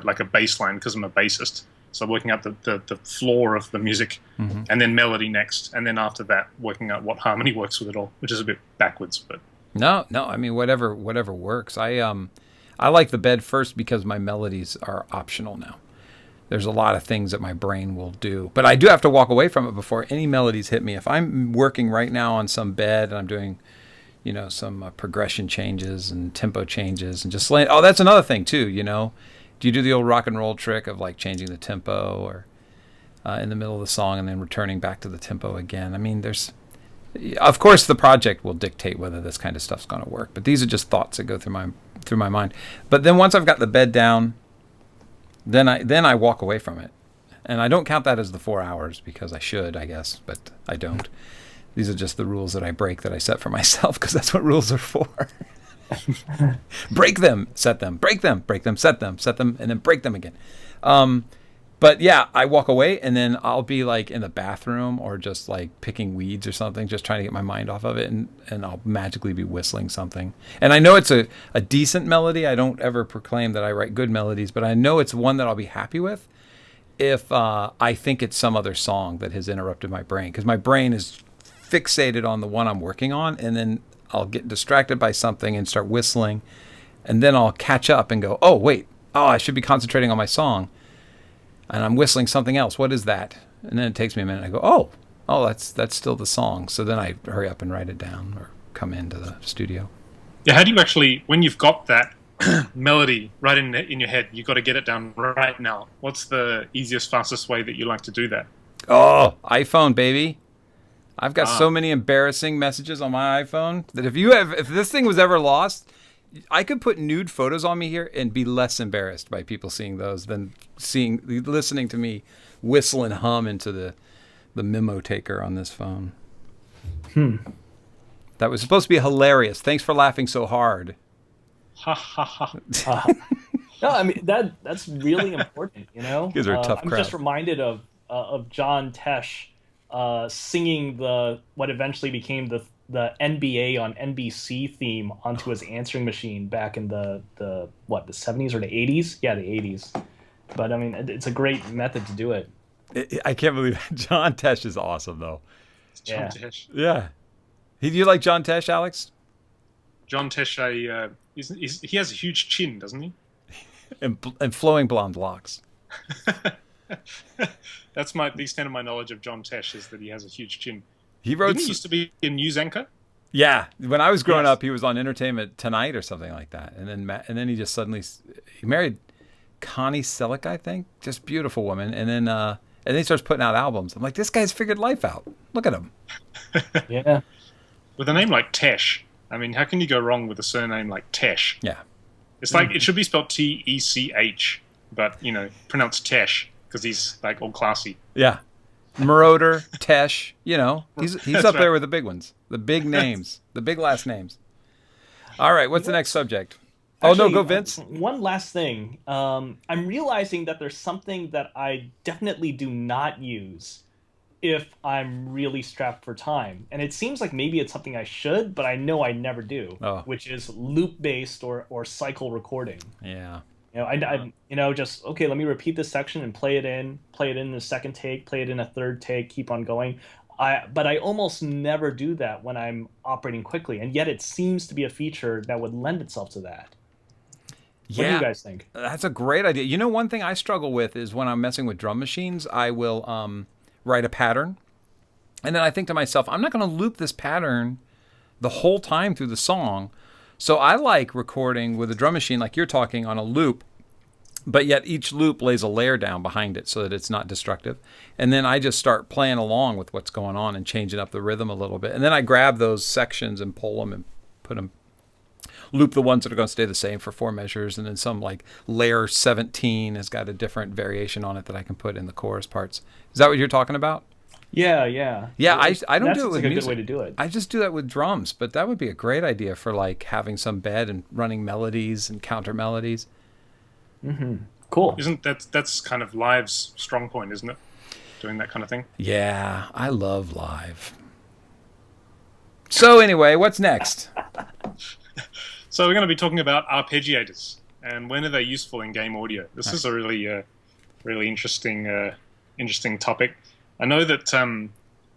S1: like a bass line, because I'm a bassist. So working out the floor of the music, and then melody next, and then after that working out what harmony works with it all, which is a bit backwards. But
S2: no, I mean whatever works. I like the bed first because my melodies are optional now. There's a lot of things that my brain will do, but I do have to walk away from it before any melodies hit me. If I'm working right now on some bed and I'm doing, some progression changes and tempo changes and just laying. Oh, that's another thing too. Do you do the old rock and roll trick of like changing the tempo or in the middle of the song and then returning back to the tempo again? I mean, of course, the project will dictate whether this kind of stuff's going to work, but these are just thoughts that go through my mind. But then once I've got the bed down, then I walk away from it, and I don't count that as the 4 hours because I should, I guess, but I don't. These are just the rules that I break that I set for myself, because that's what rules are for. Break them, set them, break them, set them, and then break them again. But yeah, I walk away and then I'll be like in the bathroom or just like picking weeds or something, just trying to get my mind off of it, and I'll magically be whistling something. And I know it's a decent melody. I don't ever proclaim that I write good melodies, but I know it's one that I'll be happy with if I think it's some other song that has interrupted my brain, because my brain is fixated on the one I'm working on, and then I'll get distracted by something and start whistling, and then I'll catch up and go, oh, wait, I should be concentrating on my song. And I'm whistling something else. What is that? And then it takes me a minute. I go, oh, that's still the song. So then I hurry up and write it down or come into the studio.
S1: Yeah, how do you actually, when you've got that melody right in your head, you've got to get it down right now. What's the easiest, fastest way that you like to do that?
S2: Oh, iPhone, baby. I've got so many embarrassing messages on my iPhone that if this thing was ever lost, I could put nude photos on me here and be less embarrassed by people seeing those than listening to me whistle and hum into the memo taker on this phone. That was supposed to be hilarious. Thanks for laughing so hard.
S1: Ha ha ha.
S3: No, I mean that's really important. You know,
S2: you guys are a tough crowd.
S3: I'm just reminded of John Tesh singing what eventually became the NBA on NBC theme onto his answering machine back in the 70s or the 80s? Yeah, the 80s. But I mean, it's a great method to do it.
S2: I can't believe it. John Tesh is awesome, though.
S1: John Tesh.
S2: Yeah. Do you like John Tesh, Alex?
S1: John Tesh, he has a huge chin, doesn't he?
S2: and flowing blonde locks.
S1: That's the extent of my knowledge of John Tesh, is that he has a huge chin.
S2: He
S1: used to be a news anchor?
S2: Yeah, when I was growing up, he was on Entertainment Tonight or something like that, and then he just suddenly he married Connie Selleck, I think, just beautiful woman, and then he starts putting out albums. I'm like, this guy's figured life out. Look at him.
S3: Yeah.
S1: With a name like Tesh, I mean, how can you go wrong with a surname like Tesh?
S2: Yeah.
S1: It's like it should be spelled Tech, but pronounced Tesh because he's like all classy.
S2: Yeah. Marauder, Tesh, he's up
S3: right.
S2: there with the big ones, the big names, the big last names. All right, what's the next subject?
S3: Actually,
S2: no, go Vince.
S3: One last thing. I'm realizing that there's something that I definitely do not use if I'm really strapped for time. And it seems like maybe it's something I should, but I know I never do, which is loop-based or cycle recording.
S2: Yeah.
S3: I just, okay, let me repeat this section and play it in the second take, play it in a third take, keep on going. But I almost never do that when I'm operating quickly, and yet it seems to be a feature that would lend itself to that. What do you guys think?
S2: That's a great idea. One thing I struggle with is when I'm messing with drum machines, I will write a pattern, and then I think to myself, I'm not going to loop this pattern the whole time through the song. So I like recording with a drum machine like you're talking on a loop, but yet each loop lays a layer down behind it so that it's not destructive. And then I just start playing along with what's going on and changing up the rhythm a little bit. And then I grab those sections and pull them and put them, loop the ones that are going to stay the same for 4 measures. And then some like layer 17 has got a different variation on it that I can put in the chorus parts. Is that what you're talking about?
S3: Yeah.
S2: I don't do it with
S3: a
S2: music.
S3: good way to do it.
S2: I just do that with drums, but that would be a great idea for like having some bed and running melodies and counter melodies.
S3: Mm-hmm. Cool.
S1: Isn't that's kind of Live's strong point, isn't it? Doing that kind of thing.
S2: Yeah, I love Live. So anyway, what's next?
S1: So we're going to be talking about arpeggiators and when are they useful in game audio. This is a really interesting topic. I know that,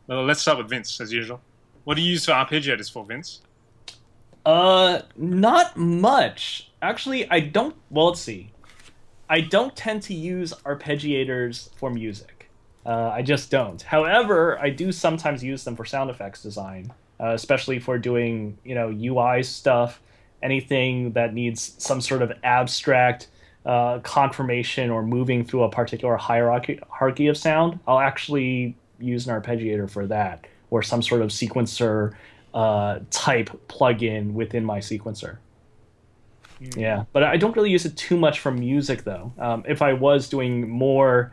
S1: let's start with Vince, as usual. What do you use for arpeggiators for, Vince?
S3: Not much. Actually, I don't... Well, let's see. I don't tend to use arpeggiators for music. I just don't. However, I do sometimes use them for sound effects design, especially for doing, UI stuff, anything that needs some sort of abstract confirmation or moving through a particular hierarchy of sound. I'll actually use an arpeggiator for that, or some sort of sequencer type plugin within my sequencer. Yeah, but I don't really use it too much for music, though. If I was doing more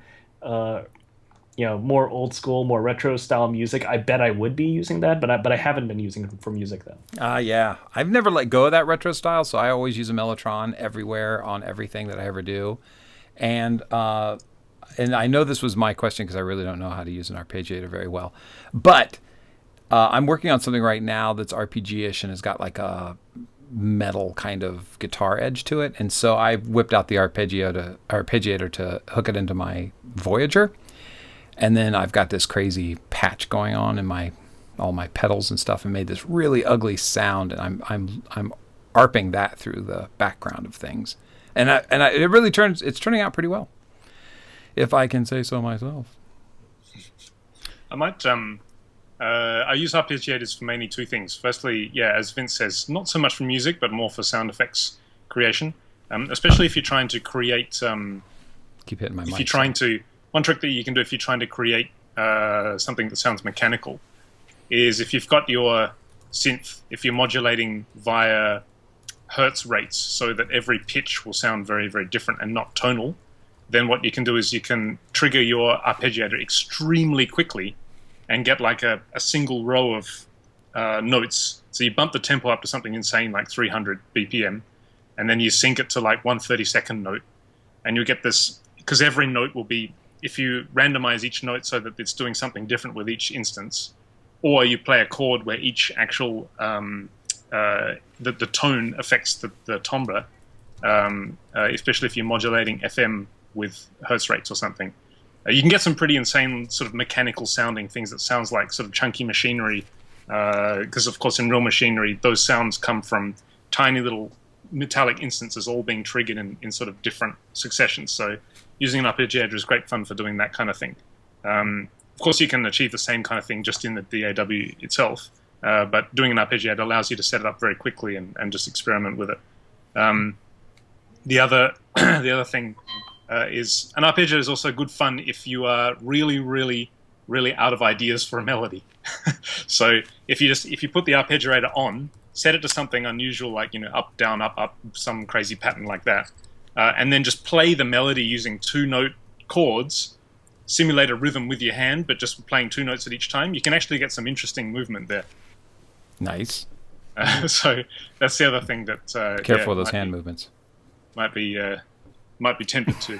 S3: more old school, more retro style music, I bet I would be using that, but I haven't been using it for music though.
S2: Yeah. I've never let go of that retro style, so I always use a Mellotron everywhere on everything that I ever do. And I know this was my question because I really don't know how to use an arpeggiator very well. But I'm working on something right now that's RPG-ish and has got like a metal kind of guitar edge to it. And so I whipped out the arpeggiator to hook it into my Voyager. And then I've got this crazy patch going on in all my pedals and stuff, and made this really ugly sound. And I'm arping that through the background of things. And it really it's turning out pretty well, if I can say so myself.
S1: I might I use arpeggiators for mainly two things. Firstly, as Vince says, not so much for music, but more for sound effects creation. Especially if you're trying to create.
S2: Keep hitting my mic.
S1: If you're trying to, one trick that you can do if you're trying to create something that sounds mechanical, is if you've got your synth, if you're modulating via hertz rates, so that every pitch will sound very, very different and not tonal, then what you can do is you can trigger your arpeggiator extremely quickly and get like a single row of notes. So you bump the tempo up to something insane like 300 BPM, and then you sync it to like 1/32nd note, and you get this, because every note will be, if you randomize each note so that it's doing something different with each instance, or you play a chord where each actual the tone affects the timbre, especially if you're modulating FM with hertz rates or something. You can get some pretty insane sort of mechanical sounding things that sounds like sort of chunky machinery, because of course in real machinery those sounds come from tiny little metallic instances all being triggered in sort of different successions. So using an arpeggiator is great fun for doing that kind of thing. Of course you can achieve the same kind of thing just in the DAW itself, but doing an arpeggiator allows you to set it up very quickly and just experiment with it. The other thing is an arpeggiator is also good fun if you are really, really, really out of ideas for a melody. So if you put the arpeggiator on, set it to something unusual like up, down, up, some crazy pattern like that, and then just play the melody using 2-note chords, simulate a rhythm with your hand, but just playing 2 notes at each time, you can actually get some interesting movement there.
S2: Nice.
S1: So that's the other thing that
S2: careful of those hand movements.
S1: Might be tempted to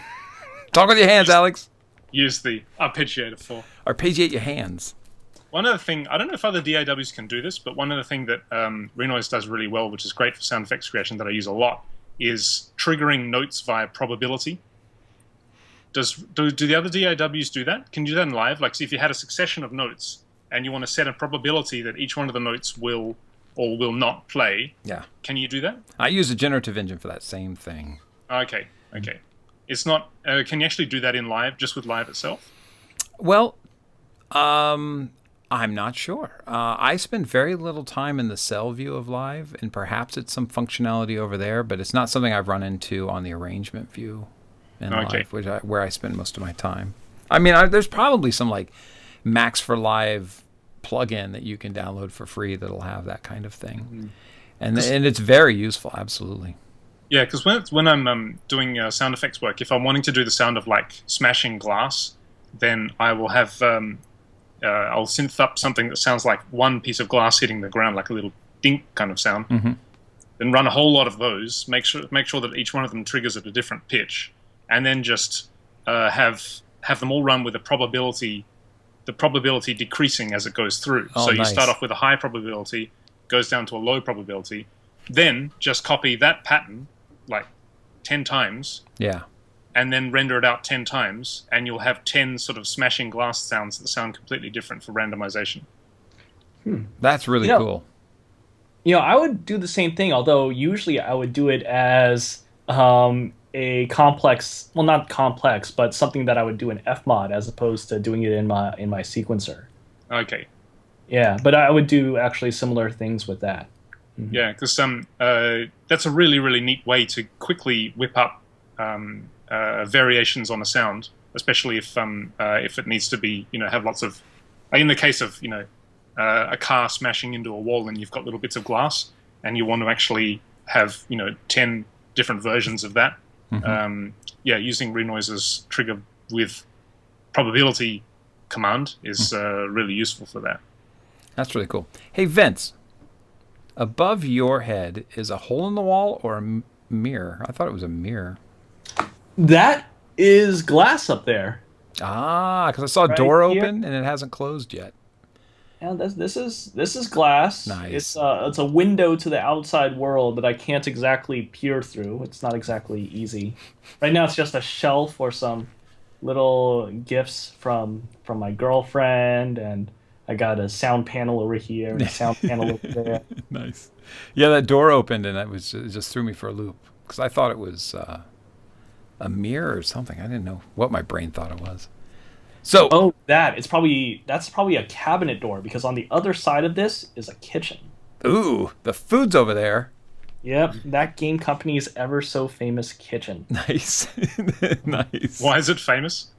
S2: talk with your hands, Alex.
S1: Use the arpeggiator for
S2: arpeggiate your hands.
S1: One other thing, I don't know if other DAWs can do this, but one other thing that Renoise does really well, which is great for sound effects creation that I use a lot, is triggering notes via probability. Do the other DAWs do that? Can you do that in live? Like, see, if you had a succession of notes and you want to set a probability that each one of the notes will or will not play, can you do that?
S2: I use a generative engine for that same thing.
S1: Okay. It's not. Can you actually do that in live, just with live itself?
S2: Well, I'm not sure. I spend very little time in the cell view of live, and perhaps it's some functionality over there, but it's not something I've run into on the arrangement view in live, where I spend most of my time. I mean, there's probably some like Max for Live plugin that you can download for free that'll have that kind of thing, and it's very useful. Absolutely.
S1: Yeah, because when I'm doing sound effects work, if I'm wanting to do the sound of like smashing glass, then I will have I'll synth up something that sounds like one piece of glass hitting the ground, like a little dink kind of sound.
S2: Mm-hmm.
S1: Then run a whole lot of those. Make sure that each one of them triggers at a different pitch, and then just have them all run with the probability decreasing as it goes through.
S2: Oh,
S1: so you
S2: nice.
S1: start off with a high probability, goes down to a low probability, then just copy that pattern like 10 times.
S2: Yeah.
S1: And then render it out 10 times, and you'll have 10 sort of smashing glass sounds that sound completely different for randomization.
S2: That's really cool.
S3: I would do the same thing, although usually I would do it as a complex, well, not complex, but something that I would do in Fmod as opposed to doing it in my sequencer.
S1: Okay.
S3: Yeah, but I would do actually similar things with that.
S1: Mm-hmm. Yeah, because that's a really, really neat way to quickly whip up variations on a sound, especially if it needs to be, have lots of, in the case of, a car smashing into a wall and you've got little bits of glass and you want to actually have, 10 different versions of that.
S2: Mm-hmm.
S1: Using Renoise's trigger with probability command is really useful for that.
S2: That's really cool. Hey, Vince, above your head is a hole in the wall or a mirror? I thought it was a mirror.
S3: That is glass up there.
S2: Ah, because I saw a
S3: Right
S2: door
S3: here.
S2: open and it hasn't closed yet.
S3: And this is glass.
S2: Nice.
S3: It's a window to the outside world that I can't exactly peer through. It's not exactly easy. Right now, it's just a shelf or some little gifts from my girlfriend, and I got a sound panel over here and a sound panel over there.
S2: Nice. Yeah, that door opened and it just threw me for a loop because I thought it was a mirror or something. I didn't know what my brain thought it was. So,
S3: Oh, that's probably a cabinet door because on the other side of this is a kitchen.
S2: ooh, the food's over there.
S3: Yep, that game company's ever so famous kitchen.
S2: Nice. Nice.
S1: Why is it famous?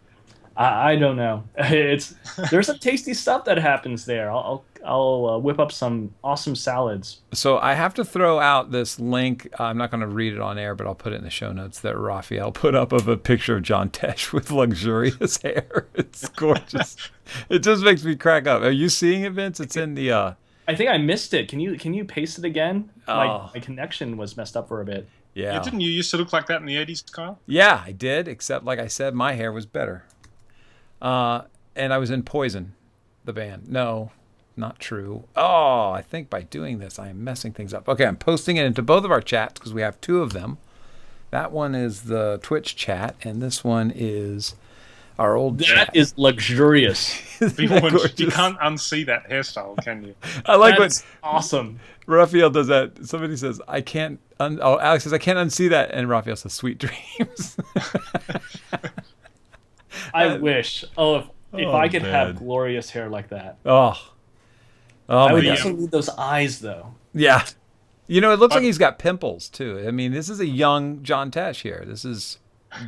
S3: I don't know. There's some tasty stuff that happens there. I'll whip up some awesome salads.
S2: So I have to throw out this link. I'm not going to read it on air, but I'll put it in the show notes that Raphael put up of a picture of John Tesh with luxurious hair. It's gorgeous. It just makes me crack up. Are you seeing it, Vince? It's in the
S3: I think I missed it. Can you paste it again?
S2: Oh.
S3: My connection was messed up for a bit.
S2: yeah.
S1: Didn't you used to look like that in the 80s, Kyle?
S2: Yeah, I did, except like I said, my hair was better. And I was in Poison, the band. No, not true. Oh, I think by doing this, I am messing things up. Okay, I'm posting it into both of our chats because we have two of them. That one is the Twitch chat, and this one is our old chat.
S3: That is luxurious.
S2: Isn't that
S1: You
S2: gorgeous?
S1: can't unsee that hairstyle, can you?
S2: I like
S3: That's
S2: when
S3: awesome.
S2: Raphael does that. Somebody says, I can't, Alex says, I can't unsee that. And Raphael says, sweet dreams.
S3: I wish. If
S2: Oh,
S3: I could
S2: man.
S3: have glorious hair like that.
S2: Oh
S3: I
S2: my
S3: would
S2: God.
S3: also need those eyes though.
S2: Yeah. You know, it looks like he's got pimples, too. I mean, this is a young John Tesh here. This is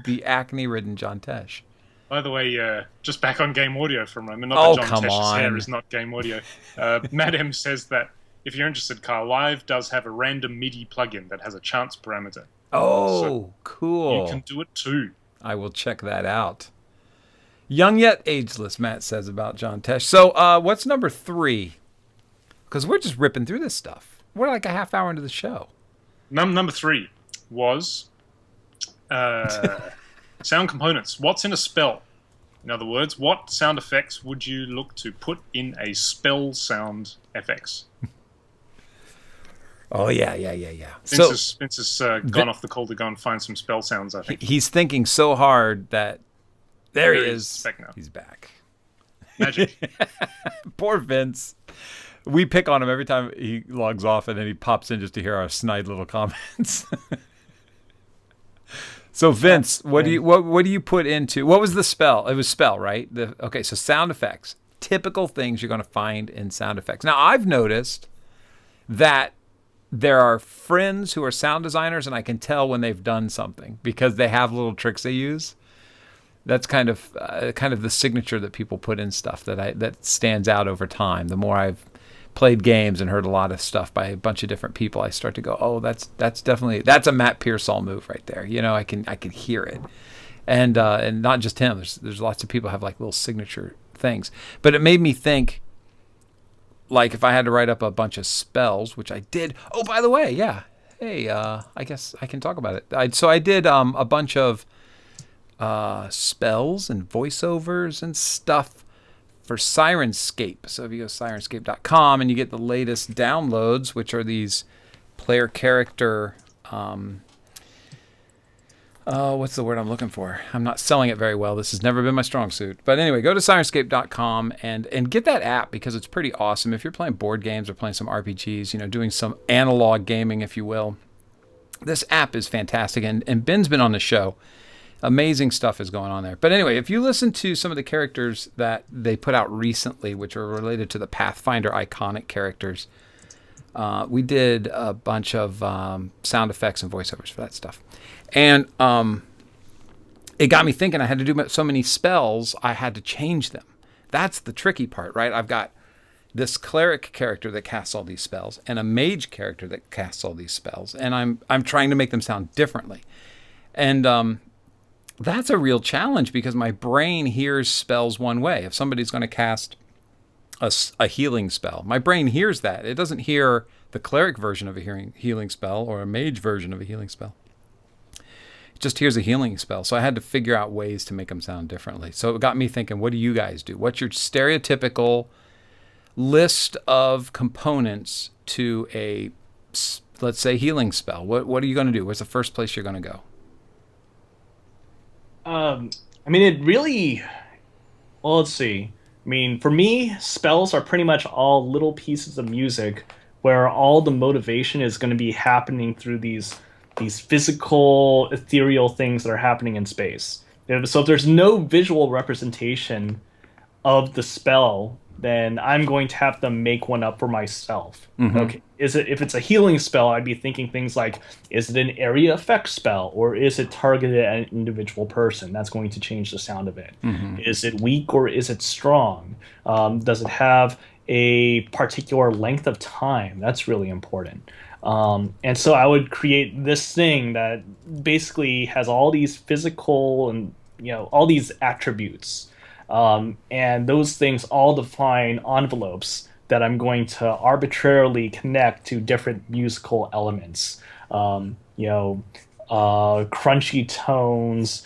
S2: the acne-ridden John Tesh.
S1: By the way, just back on game audio for a moment.
S2: Oh,
S1: Not that John
S2: come
S1: Tesh's
S2: on.
S1: hair is not game audio. Matt M says that if you're interested, Kyle, Live does have a random MIDI plugin that has a chance parameter.
S2: Oh,
S1: So
S2: cool.
S1: You can do it too.
S2: I will check that out. Young yet ageless, Matt says about John Tesh. So what's number 3? Because we're just ripping through this stuff. We're like a half hour into the show.
S1: Number 3 was sound components. What's in a spell? In other words, what sound effects would you look to put in a spell sound FX?
S2: Oh, yeah.
S1: Vince has gone off the call to go and find some spell sounds, I think.
S2: He's thinking so hard that there he is.
S1: Back now.
S2: He's back.
S1: Magic.
S2: Poor Vince. We pick on him every time he logs off, and then he pops in just to hear our snide little comments. So Vince, what do you put into? What was the spell? It was spell, right? Okay, so sound effects. Typical things you're going to find in sound effects. Now I've noticed that there are friends who are sound designers, and I can tell when they've done something because they have little tricks they use. That's kind of the signature that people put in stuff that stands out over time. The more I've played games and heard a lot of stuff by a bunch of different people, I start to go, oh, that's definitely a Matt Piersall move right there. You know, I can hear it, and not just him. There's lots of people have like little signature things. But it made me think, like if I had to write up a bunch of spells, which I did. Oh, by the way, yeah. Hey, I guess I can talk about it. I did a bunch of spells and voiceovers and stuff for Sirenscape. So if you go to sirenscape.com and you get the latest downloads, which are these player character what's the word I'm looking for? I'm not selling it very well. This has never been my strong suit. But anyway, go to sirenscape.com and get that app because it's pretty awesome. If you're playing board games or playing some RPGs, you know, doing some analog gaming, if you will, this app is fantastic. And Ben's been on the show. Amazing stuff is going on there. But anyway, if you listen to some of the characters that they put out recently, which are related to the Pathfinder iconic characters, we did a bunch of sound effects and voiceovers for that stuff. And it got me thinking I had to do so many spells, I had to change them. That's the tricky part, right? I've got this cleric character that casts all these spells and a mage character that casts all these spells. And I'm trying to make them sound differently. And That's a real challenge because my brain hears spells one way. If somebody's going to cast a healing spell, my brain hears that. It doesn't hear the cleric version of a healing spell or a mage version of a healing spell. It just hears a healing spell. So I had to figure out ways to make them sound differently. So it got me thinking, what do you guys do? What's your stereotypical list of components to a, let's say, healing spell? What are you going to do? What's the first place you're going to go?
S3: I mean, it really. Well, let's see. I mean, for me, spells are pretty much all little pieces of music where all the motivation is going to be happening through these physical, ethereal things that are happening in space. So if there's no visual representation of the spell, then I'm going to have to make one up for myself.
S2: Mm-hmm.
S3: Okay, if it's a healing spell, I'd be thinking things like, is it an area effect spell, or is it targeted at an individual person? That's going to change the sound of it.
S2: Mm-hmm.
S3: Is it weak or is it strong? Does it have a particular length of time? That's really important. And so I would create this thing that basically has all these physical and all these attributes. And those things all define envelopes that I'm going to arbitrarily connect to different musical elements. Crunchy tones,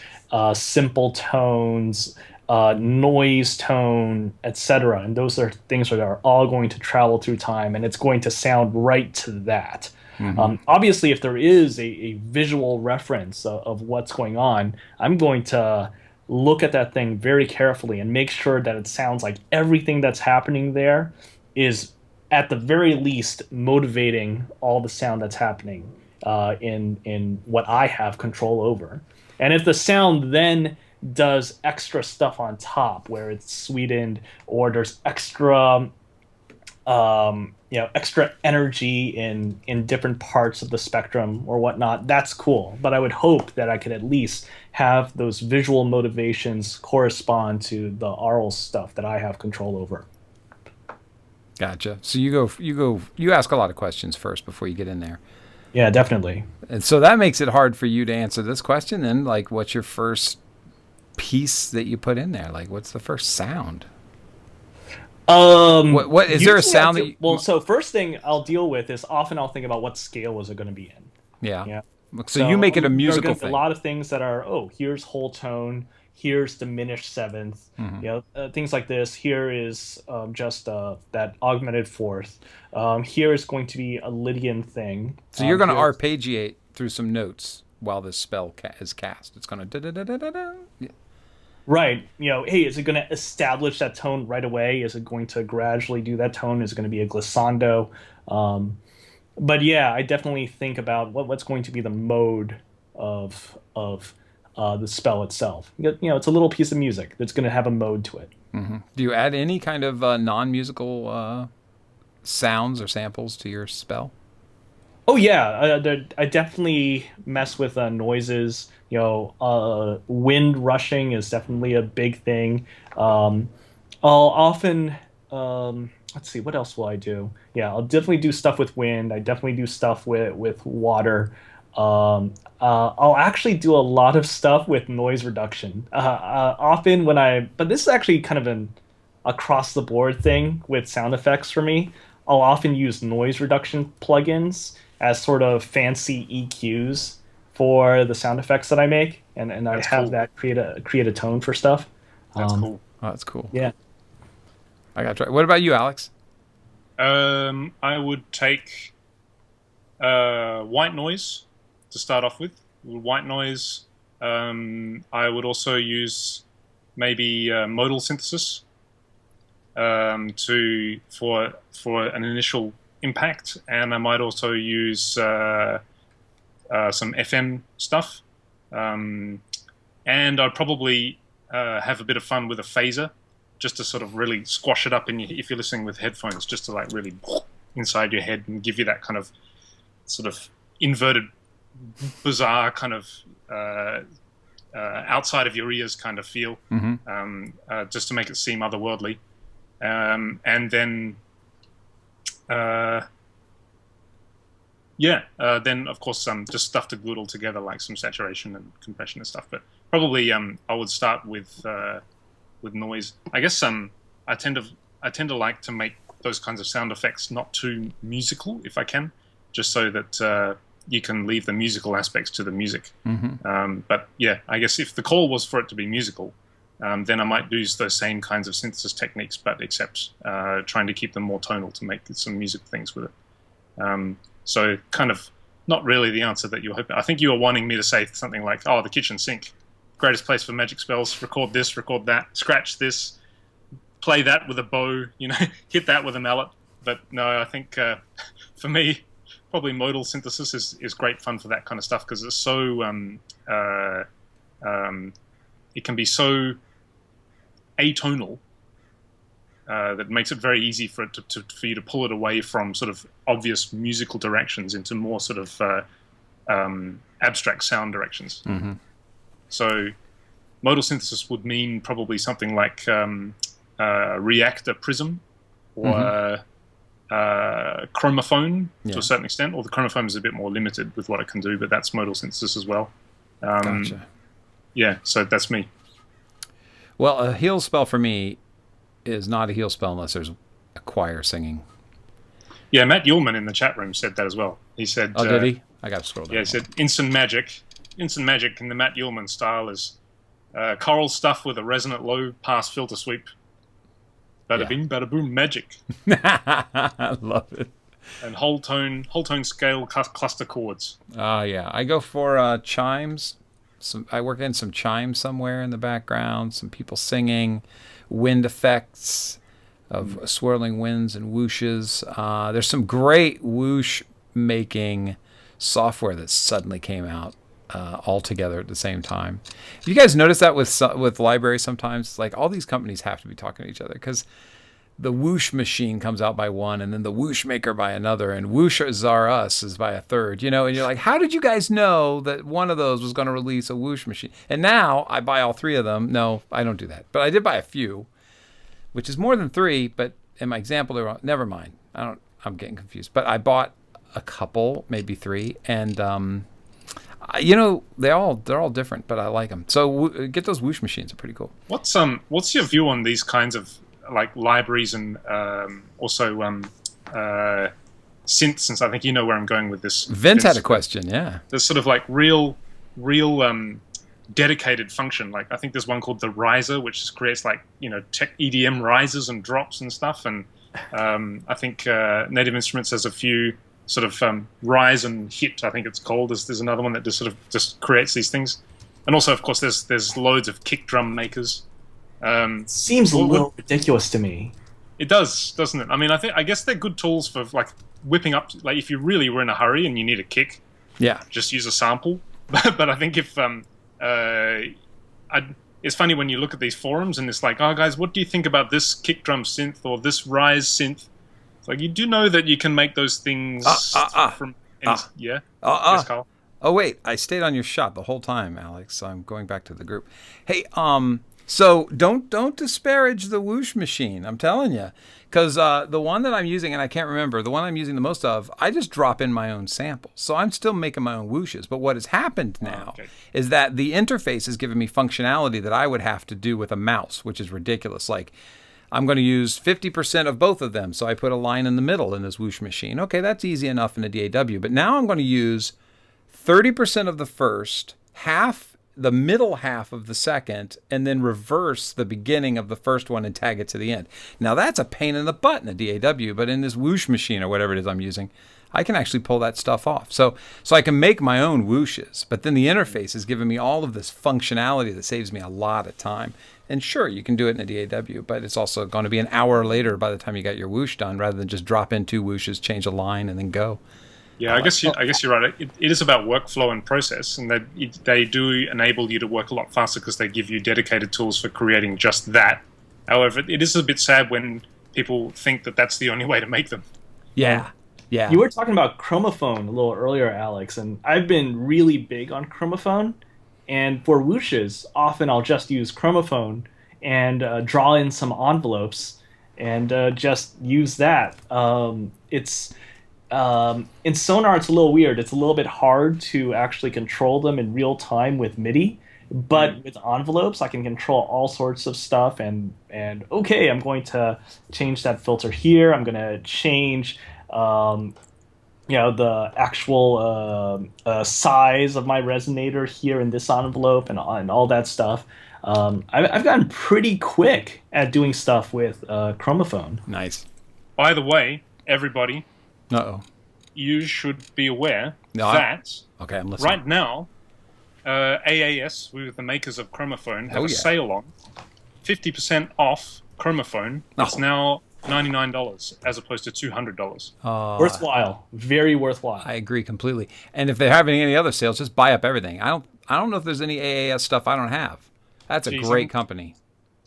S3: simple tones, noise tone, etc. And those are things that are all going to travel through time, and it's going to sound right to that. Mm-hmm. Obviously, if there is a visual reference of what's going on, I'm going to look at that thing very carefully and make sure that it sounds like everything that's happening there is at the very least motivating all the sound that's happening in what I have control over. And if the sound then does extra stuff on top where it's sweetened or there's extra extra energy in different parts of the spectrum or whatnot, that's cool. But I would hope that I could at least have those visual motivations correspond to the aural stuff that I have control over.
S2: Gotcha. So you ask a lot of questions first before you get in there.
S3: Yeah, definitely.
S2: And so that makes it hard for you to answer this question. Then, like, what's your first piece that you put in there? Like, what's the first sound? What is there a sound that you,
S3: so first thing I'll deal with is often I'll think about what scale was it going to be in.
S2: Yeah. So you make it a musical thing.
S3: A lot of things that are, here's whole tone, here's diminished seventh,
S2: mm-hmm.
S3: Things like this. Here is just that augmented fourth. Here is going to be a Lydian thing.
S2: So you're going to arpeggiate through some notes while this spell is cast. It's going to da-da-da-da-da-da. Yeah.
S3: Right. Hey, is it going to establish that tone right away? Is it going to gradually do that tone? Is it going to be a glissando? But yeah, I definitely think about what's going to be the mode of the spell itself. It's a little piece of music that's going to have a mode to it.
S2: Mm-hmm. Do you add any kind of non-musical sounds or samples to your spell?
S3: Oh yeah, I definitely mess with noises. Wind rushing is definitely a big thing. I'll often let's see, what else will I do? Yeah, I'll definitely do stuff with wind. I definitely do stuff with water. I'll actually do a lot of stuff with noise reduction. Often but this is actually kind of an across the board thing with sound effects for me. I'll often use noise reduction plugins as sort of fancy EQs for the sound effects that I make, and I have that create a tone for stuff.
S1: That's cool.
S2: Oh, that's cool.
S3: Yeah.
S2: I got to try. What about you, Alex?
S1: I would take white noise to start off with. White noise. I would also use maybe modal synthesis for an initial impact, and I might also use some FM stuff, and I'd probably have a bit of fun with a phaser, just to sort of really squash it up if you're listening with headphones, just to like really inside your head and give you that kind of sort of inverted, bizarre kind of outside of your ears kind of feel,
S2: mm-hmm.
S1: Just to make it seem otherworldly, and then Yeah, then of course just stuff to glue it all together, like some saturation and compression and stuff. But probably I would start with noise. I guess I tend to like to make those kinds of sound effects not too musical if I can, just so that you can leave the musical aspects to the music. But yeah, I guess if the call was for it to be musical, then I might use those same kinds of synthesis techniques, but except trying to keep them more tonal to make some music things with it. So kind of not really the answer that you were hoping. I think you were wanting me to say something like, oh, the kitchen sink, greatest place for magic spells, record this, record that, scratch this, play that with a bow, hit that with a mallet. But no, I think for me, probably modal synthesis is great fun for that kind of stuff because it's so, it can be so atonal that makes it very easy for it for you to pull it away from sort of obvious musical directions into more sort of abstract sound directions. So modal synthesis would mean probably something like reactor prism or chromophone to a certain extent, or the chromophone is a bit more limited with what it can do, but that's modal synthesis as well.
S2: Gotcha.
S1: Yeah, so that's me.
S2: Well, a heal spell for me is not a heal spell unless there's a choir singing.
S1: Yeah, Matt Ullman in the chat room said that as well. He said...
S2: Oh, did he? I got to scroll down.
S1: Yeah, he said instant magic. Instant magic in the Matt Ullman style is choral stuff with a resonant low pass filter sweep. Bada bing, bada boom, magic.
S2: I love it.
S1: And whole tone scale cluster chords.
S2: Yeah. I go for chimes. I work in some chimes somewhere in the background, some people singing, wind effects of swirling winds and whooshes. There's some great whoosh making software that suddenly came out all together at the same time. You guys notice that with libraries sometimes? Like all these companies have to be talking to each other because the whoosh machine comes out by one and then the whoosh maker by another and whoosh Czar Us is by a third, and you're like, how did you guys know that one of those was going to release a whoosh machine? And now I buy all three of them. No, I don't do that. But I did buy a few, which is more than three, but in my example, they're never mind. I'm getting confused. But I bought a couple, maybe three, and they're all different, but I like them. So get those whoosh machines are pretty cool.
S1: What's your view on these kinds of like libraries and also synths? Since I think you know where I'm going with this.
S2: Vince had a question. Yeah,
S1: there's sort of like real dedicated function. Like I think there's one called the riser, which just creates like tech EDM risers and drops and stuff. And I think Native Instruments has a few sort of rise and hit. I think it's called. There's another one that just creates these things. And also, of course, there's loads of kick drum makers.
S3: Seems a little ridiculous to me.
S1: It does, doesn't it? I mean, I guess they're good tools for like whipping up. Like if you really were in a hurry and you need a kick, just use a sample. But I think if it's funny when you look at these forums and it's like, oh guys, what do you think about this kick drum synth or this rise synth? It's like you do know that you can make those things from Yes, Carl.
S2: Oh wait, I stayed on your shot the whole time, Alex. I'm going back to the group. Hey, so don't disparage the whoosh machine. I'm telling you, because the one that I'm using, and I can't remember, the one I'm using the most of, I just drop in my own samples. So I'm still making my own whooshes. But what has happened now is that the interface is giving me functionality that I would have to do with a mouse, which is ridiculous. Like I'm going to use 50% of both of them. So I put a line in the middle in this whoosh machine. Okay, that's easy enough in a DAW. But now I'm going to use 30% of the first, the middle half of the second, and then reverse the beginning of the first one and tag it to the end. Now that's a pain in the butt in a DAW, but in this whoosh machine or whatever it is I'm using, I can actually pull that stuff off. So I can make my own whooshes, but then the interface is giving me all of this functionality that saves me a lot of time. And sure, you can do it in a DAW, but it's also going to be an hour later by the time you got your whoosh done, rather than just drop in two whooshes, change a line, and then go.
S1: Yeah, I guess you're right. It is about workflow and process, and they do enable you to work a lot faster because they give you dedicated tools for creating just that. However, it is a bit sad when people think that that's the only way to make them.
S2: Yeah.
S3: You were talking about chromophone a little earlier, Alex, and I've been really big on chromophone. And for whooshes, often I'll just use chromophone and draw in some envelopes and just use that. It's in Sonar, it's a little weird. It's a little bit hard to actually control them in real time with MIDI, but with envelopes, I can control all sorts of stuff. And okay, I'm going to change that filter here. I'm going to change, the actual size of my resonator here in this envelope and all that stuff. I've gotten pretty quick at doing stuff with Chromophone.
S2: Nice.
S1: By the way, everybody,
S2: Uh-oh.
S1: you should be aware that
S2: okay, I'm listening.
S1: right now, AAS, with the makers of Chromophone, have a sale on 50% off Chromophone. It's now $99 as opposed to $200.
S3: Worthwhile, very worthwhile.
S2: I agree completely. And if they're having any other sales, just buy up everything. I don't know if there's any AAS stuff I don't have. That's a great company.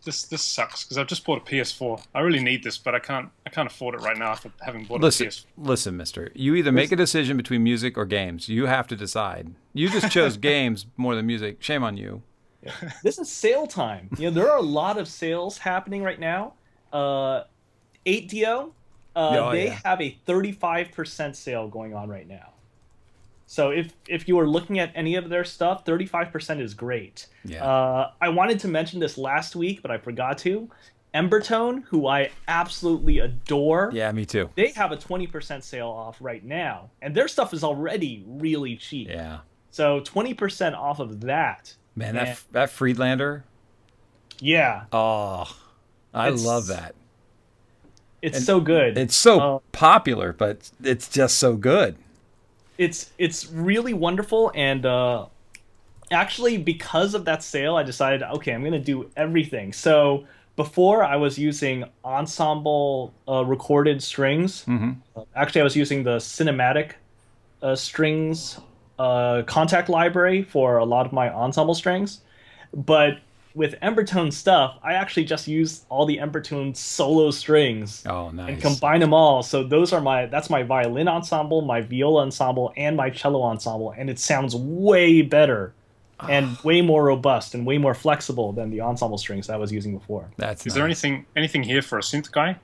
S1: This sucks because I've just bought a PS4. I really need this, but I can't afford it right now after having bought a PS4.
S2: Listen, mister. You either make a decision between music or games. You have to decide. You just chose games more than music. Shame on you.
S3: Yeah. This is sale time. There are a lot of sales happening right now. 8DO, they have a 35% sale going on right now. So if you are looking at any of their stuff, 35% is great.
S2: Yeah.
S3: I wanted to mention this last week, but I forgot to. Embertone, who I absolutely adore.
S2: Yeah, me too.
S3: They have a 20% sale off right now, and their stuff is already really cheap.
S2: Yeah.
S3: So 20% off of that.
S2: Man, that Friedlander.
S3: Yeah.
S2: Oh, I love that.
S3: It's so good.
S2: It's so popular, but it's just so good.
S3: It's really wonderful, and actually because of that sale, I decided, okay, I'm going to do everything. So before I was using ensemble recorded strings.
S2: Mm-hmm.
S3: Actually, I was using the cinematic strings contact library for a lot of my ensemble strings. But with Embertone stuff, I actually just use all the Embertone solo strings.
S2: Oh, nice.
S3: And combine them all. So that's my violin ensemble, my viola ensemble, and my cello ensemble, and it sounds way better and way more robust and way more flexible than the ensemble strings that I was using before.
S1: Is there anything here for a synth guy?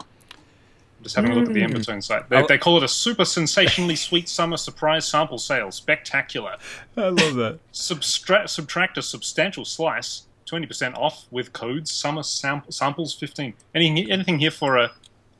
S1: Just having a look at the Embertone site. They call it a super sensationally sweet summer surprise sample sale. Spectacular.
S2: I love that.
S1: Subtract a substantial slice. 20% off with codes. Summer samples 15. Anything here for a?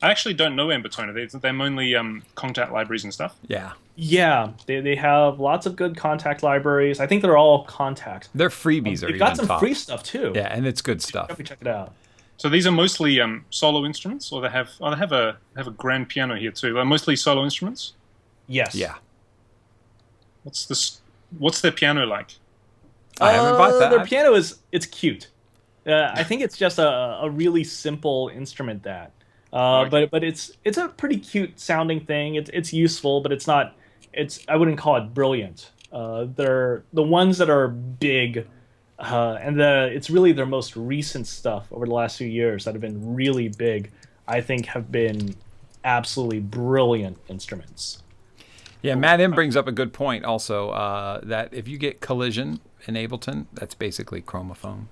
S1: I actually don't know Embertone. They're mainly contact libraries and stuff.
S2: Yeah.
S3: Yeah, they have lots of good contact libraries. I think they're all contact.
S2: Their freebies are even
S3: got some
S2: top.
S3: free stuff too.
S2: Yeah, and it's good stuff.
S3: Let me check it out.
S1: So these are mostly solo instruments, or they have a grand piano here too. They're mostly solo instruments.
S3: Yes.
S2: Yeah.
S1: What's their piano like?
S2: I haven't bought that.
S3: Their piano it's cute. I think it's just a really simple instrument but it's a pretty cute sounding thing. It's useful, but it's not. I wouldn't call it brilliant. They're the ones that are big, and it's really their most recent stuff over the last few years that have been really big. I think have been absolutely brilliant instruments.
S2: Yeah, Matt M brings up a good point also, that if you get Collision in Ableton, that's basically Chromophone.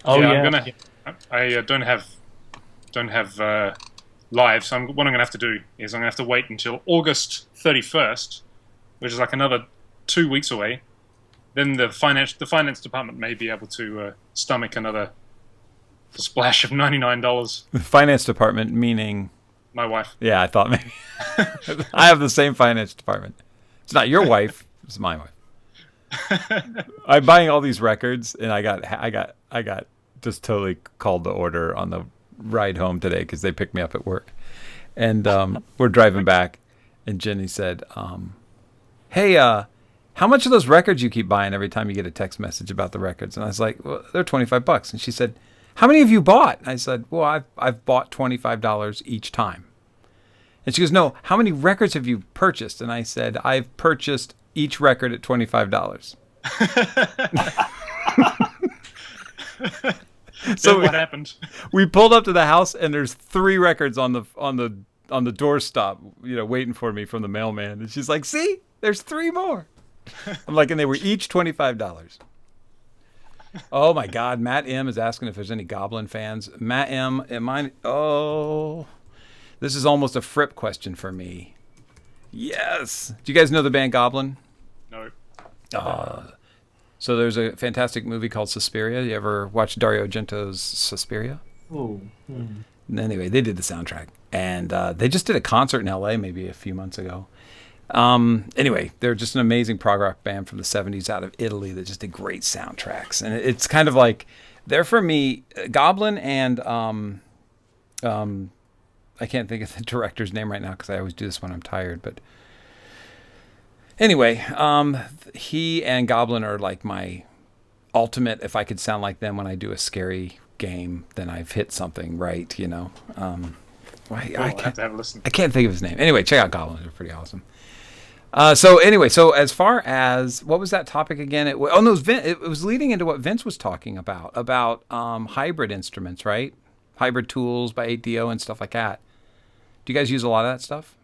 S3: Oh yeah.
S1: I don't have live, so what I'm gonna have to do is I'm gonna have to wait until August 31st, which is like another 2 weeks away. Then the finance department may be able to stomach another splash of $99.
S2: The finance department meaning
S1: my wife.
S2: Yeah, I thought maybe. I have the same finance department. It's not your wife. It's my wife. I'm buying all these records, and I got just totally called to order on the ride home today because they picked me up at work, and we're driving back, and Jenny said, "Hey, how much of those records you keep buying every time you get a text message about the records?" And I was like, "Well, they're $25." And she said, "How many have you bought?" And I said, "Well, I've bought $25 each time." And she goes, "No, how many records have you purchased?" And I said, "I've purchased each record at $25."
S1: So what happened?
S2: We pulled up to the house, and there's 3 records on the doorstop, waiting for me from the mailman. And she's like, "See, there's 3 more." I'm like, and they were each $25. Oh my God, Matt M is asking if there's any Goblin fans. Matt M, this is almost a Fripp question for me. Yes. Do you guys know the band Goblin?
S1: No.
S2: So there's a fantastic movie called Suspiria. You ever watch Dario Argento's Suspiria?
S3: Oh.
S2: Anyway, they did the soundtrack, and they just did a concert in L.A. maybe a few months ago. Anyway, they're just an amazing prog rock band from the 70s out of Italy that just did great soundtracks, and it's kind of like they're for me Goblin and I can't think of the director's name right now because I always do this when I'm tired, but anyway, he and Goblin are like my ultimate. If I could sound like them when I do a scary game, then I've hit something right, you know. I
S1: have to have a listen.
S2: I can't think of his name. Anyway, check out Goblin; they're pretty awesome. So as far as what was that topic again? It was leading into what Vince was talking about hybrid instruments, right? Hybrid tools by 8DO and stuff like that. Do you guys use a lot of that stuff?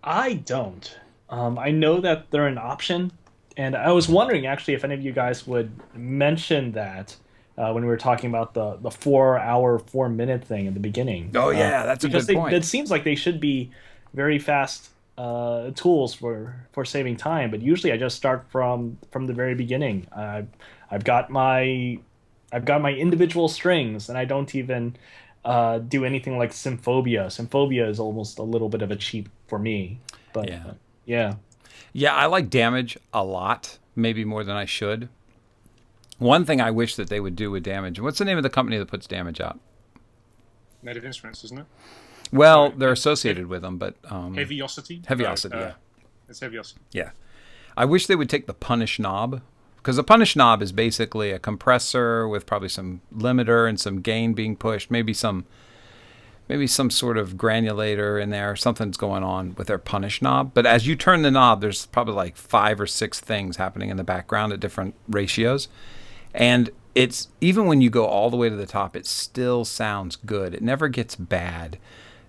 S3: I don't. I know that they're an option, and I was wondering actually if any of you guys would mention that when we were talking about the 4 hour, 4 minute thing at the beginning.
S2: Oh yeah, that's a good point.
S3: It seems like they should be very fast tools for saving time, but usually I just start from the very beginning. I've got my individual strings, and I don't even do anything like Symphobia. Symphobia is almost a little bit of a cheat for me, but yeah.
S2: I like Damage a lot, maybe more than I should. One thing I wish that they would do with Damage. What's the name of the company that puts Damage out?
S1: Native Instruments, isn't it?
S2: Well, they're associated with them, but
S1: Heaviosity.
S2: Heaviosity, yeah.
S1: It's Heaviosity.
S2: Yeah, I wish they would take the Punish knob, because the Punish knob is basically a compressor with probably some limiter and some gain being pushed, maybe some sort of granulator in there. Something's going on with their Punish knob. But as you turn the knob, there's probably like 5 or 6 things happening in the background at different ratios. And it's even when you go all the way to the top, it still sounds good. It never gets bad.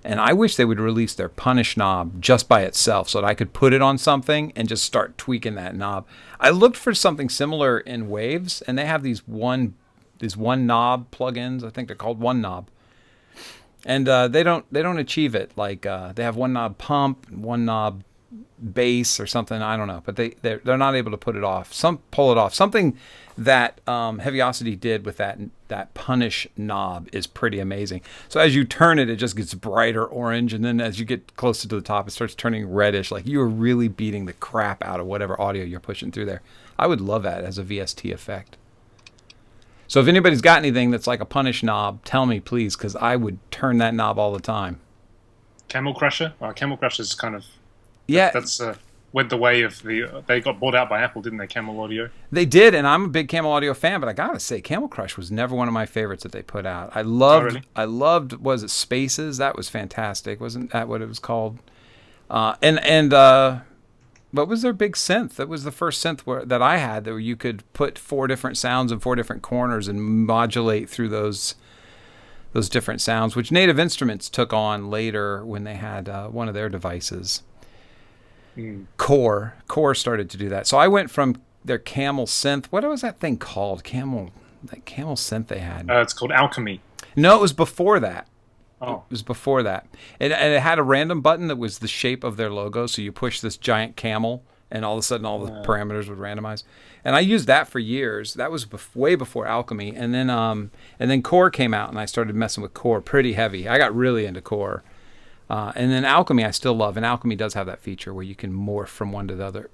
S2: And I wish they would release their Punish knob just by itself so that I could put it on something and just start tweaking that knob. I looked for something similar in Waves, and they have these one knob plugins. I think they're called One Knob. And they don't achieve it. Like they have one knob pump, one knob bass or something. I don't know, but they're not able to pull it off. Something that Heaviosity did with that Punish knob is pretty amazing. So as you turn it, it just gets brighter orange, and then as you get closer to the top, it starts turning reddish. Like you are really beating the crap out of whatever audio you're pushing through there. I would love that as a VST effect. So if anybody's got anything that's like a Punish knob, tell me please, because I would turn that knob all the time.
S1: Camel Crusher. Camel Crusher's kind of that's went the way of they got bought out by Apple, didn't they? Camel Audio.
S2: They did, and I'm a big Camel Audio fan, but I gotta say, Camel Crush was never one of my favorites that they put out. I loved. Was it Spaces? That was fantastic. Wasn't that what it was called? What was their big synth? That was the first synth that I had, where you could put 4 different sounds in 4 different corners and modulate through those different sounds, which Native Instruments took on later when they had one of their devices. Core started to do that. So I went from their Camel synth. What was that thing called? Camel synth they had.
S1: It's called Alchemy.
S2: No, it was before that.
S1: Oh.
S2: It was before that. And it had a random button that was the shape of their logo. So you push this giant camel, and all of a sudden all the parameters would randomize. And I used that for years. That was way before Alchemy. And then Core came out, and I started messing with Core pretty heavy. I got really into Core. And then Alchemy I still love, and Alchemy does have that feature where you can morph from one to the other.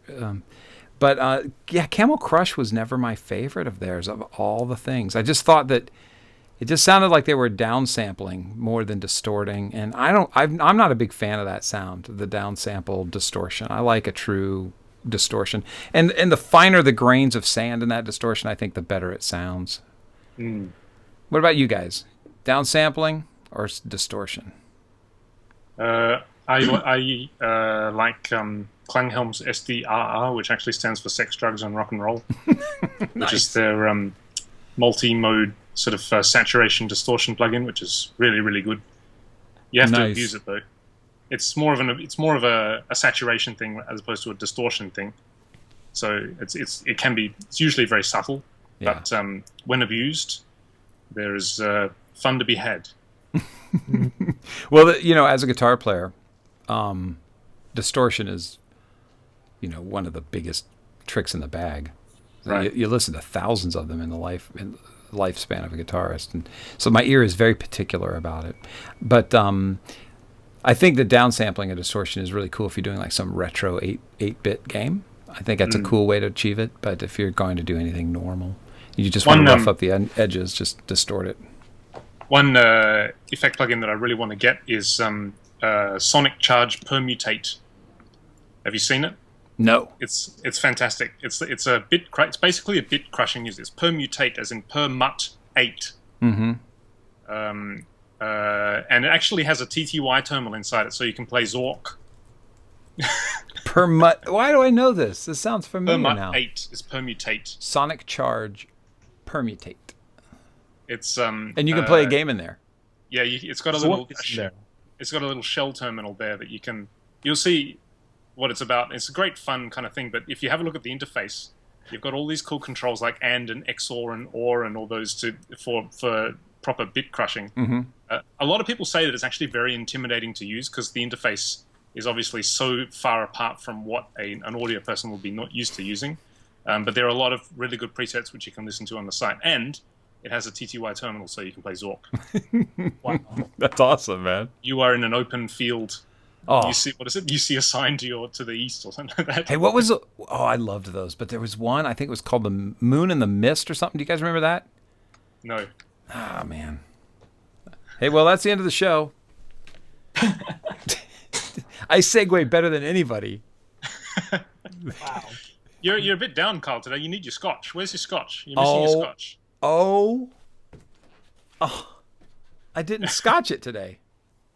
S2: But Camel Crush was never my favorite of theirs of all the things. I just thought that it just sounded like they were downsampling more than distorting, and I'm not a big fan of that sound, the downsample distortion. I like a true distortion, and the finer the grains of sand in that distortion, I think the better it sounds. What about you guys? Downsampling or distortion?
S1: I like Klanghelm's SDRR, which actually stands for Sex, Drugs, and Rock and Roll, which is their multi-mode sort of saturation distortion plugin, which is really, really good. You have to abuse it though. It's more of a saturation thing as opposed to a distortion thing. So it's usually very subtle, but when abused, there is fun to be had.
S2: Well, as a guitar player, distortion is, one of the biggest tricks in the bag.
S1: Right.
S2: You listen to thousands of them in the lifespan of a guitarist, and so my ear is very particular about it. But I think the downsampling of distortion is really cool if you're doing like some retro 8-bit game. I think that's a cool way to achieve it. But if you're going to do anything normal, you just want to rough up the edges, just distort it.
S1: One effect plugin that I really want to get is Sonic Charge Permutate. Have you seen it?
S2: No.
S1: It's fantastic. It's a bit. It's basically a bit crushing. It's permutate, as in permut8.
S2: Mm-hmm.
S1: And it actually has a TTY terminal inside it, so you can play Zork.
S2: Permut. Why do I know this? This sounds familiar now.
S1: Permut8 is permutate.
S2: Sonic Charge Permutate.
S1: It's
S2: and you can play a game in there.
S1: Yeah, it's got a little. It's got a little shell terminal there that you'll see what it's about. It's a great fun kind of thing. But if you have a look at the interface, you've got all these cool controls like AND and XOR and OR and all those for proper bit crushing.
S2: Mm-hmm.
S1: A lot of people say that it's actually very intimidating to use because the interface is obviously so far apart from what an audio person will be not used to using. But there are a lot of really good presets which you can listen to on the site, and it has a TTY terminal so you can play Zork.
S3: Wow.
S2: That's awesome, man.
S1: You are in an open field.
S2: Oh.
S1: You see, what is it? You see a sign to the east or something like that.
S2: Hey, what was the... Oh, I loved those. But there was one, I think it was called The Moon in the Mist or something. Do you guys remember that?
S1: No.
S2: Ah, man. Hey, well, that's the end of the show. I segue better than anybody.
S3: Wow.
S1: You're a bit down, Carl, today. You need your scotch. Where's your scotch? You're missing your scotch.
S2: Oh, I didn't scotch it today.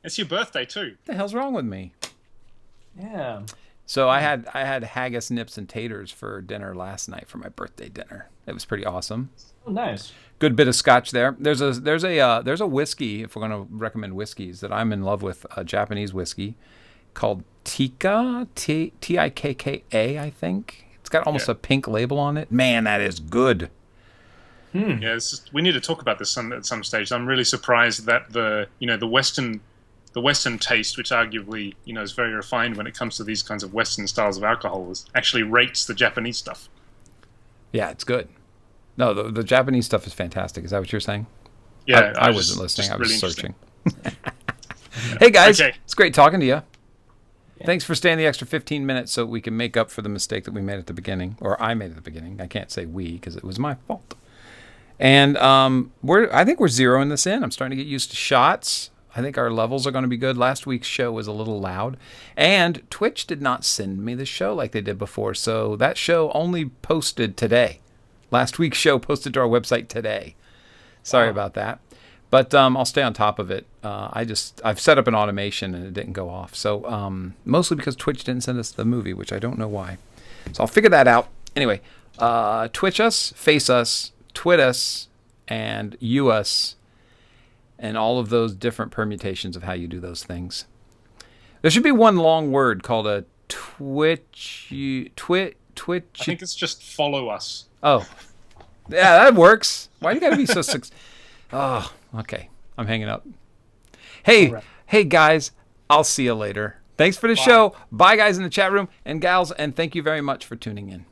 S1: It's your birthday too.
S2: What the hell's wrong with me?
S3: Yeah.
S2: So I had haggis, nips, and taters for dinner last night for my birthday dinner. It was pretty awesome.
S3: Oh, nice.
S2: Good bit of scotch there. There's a whiskey, if we're going to recommend whiskeys, that I'm in love with, a Japanese whiskey called Tikka, Tikka, I think. It's got almost a pink label on it. Man, that is good.
S1: Yeah, we need to talk about this at some stage. I'm really surprised that the Western taste, which arguably is very refined when it comes to these kinds of Western styles of alcohol, actually rates the Japanese stuff.
S2: Yeah, it's good. No, the Japanese stuff is fantastic. Is that what you're saying?
S1: Yeah,
S2: I wasn't listening. I was
S1: really
S2: searching. Hey guys,
S1: Okay.
S2: It's great talking to you. Yeah. Thanks for staying the extra 15 minutes so we can make up for the mistake that we made at the beginning, or I made at the beginning. I can't say we because it was my fault. And I think we're zeroing this in. I'm starting to get used to shots. I think our levels are going to be good. Last week's show was a little loud. And Twitch did not send me the show like they did before. So that show only posted today. Last week's show posted to our website today. Sorry about that. But I'll stay on top of it. I've set up an automation and it didn't go off. So mostly because Twitch didn't send us the movie, which I don't know why. So I'll figure that out. Anyway, Twitch us, face us, twit us, and you us, and all of those different permutations of how you do those things. There should be one long word called a twitch.
S1: I think it's just follow us.
S2: Oh, yeah, that works. Why do you got to be so? Oh, okay. I'm hanging up. Hey, Hey guys, I'll see you later. Thanks for the show. Bye guys in the chat room and gals, and thank you very much for tuning in.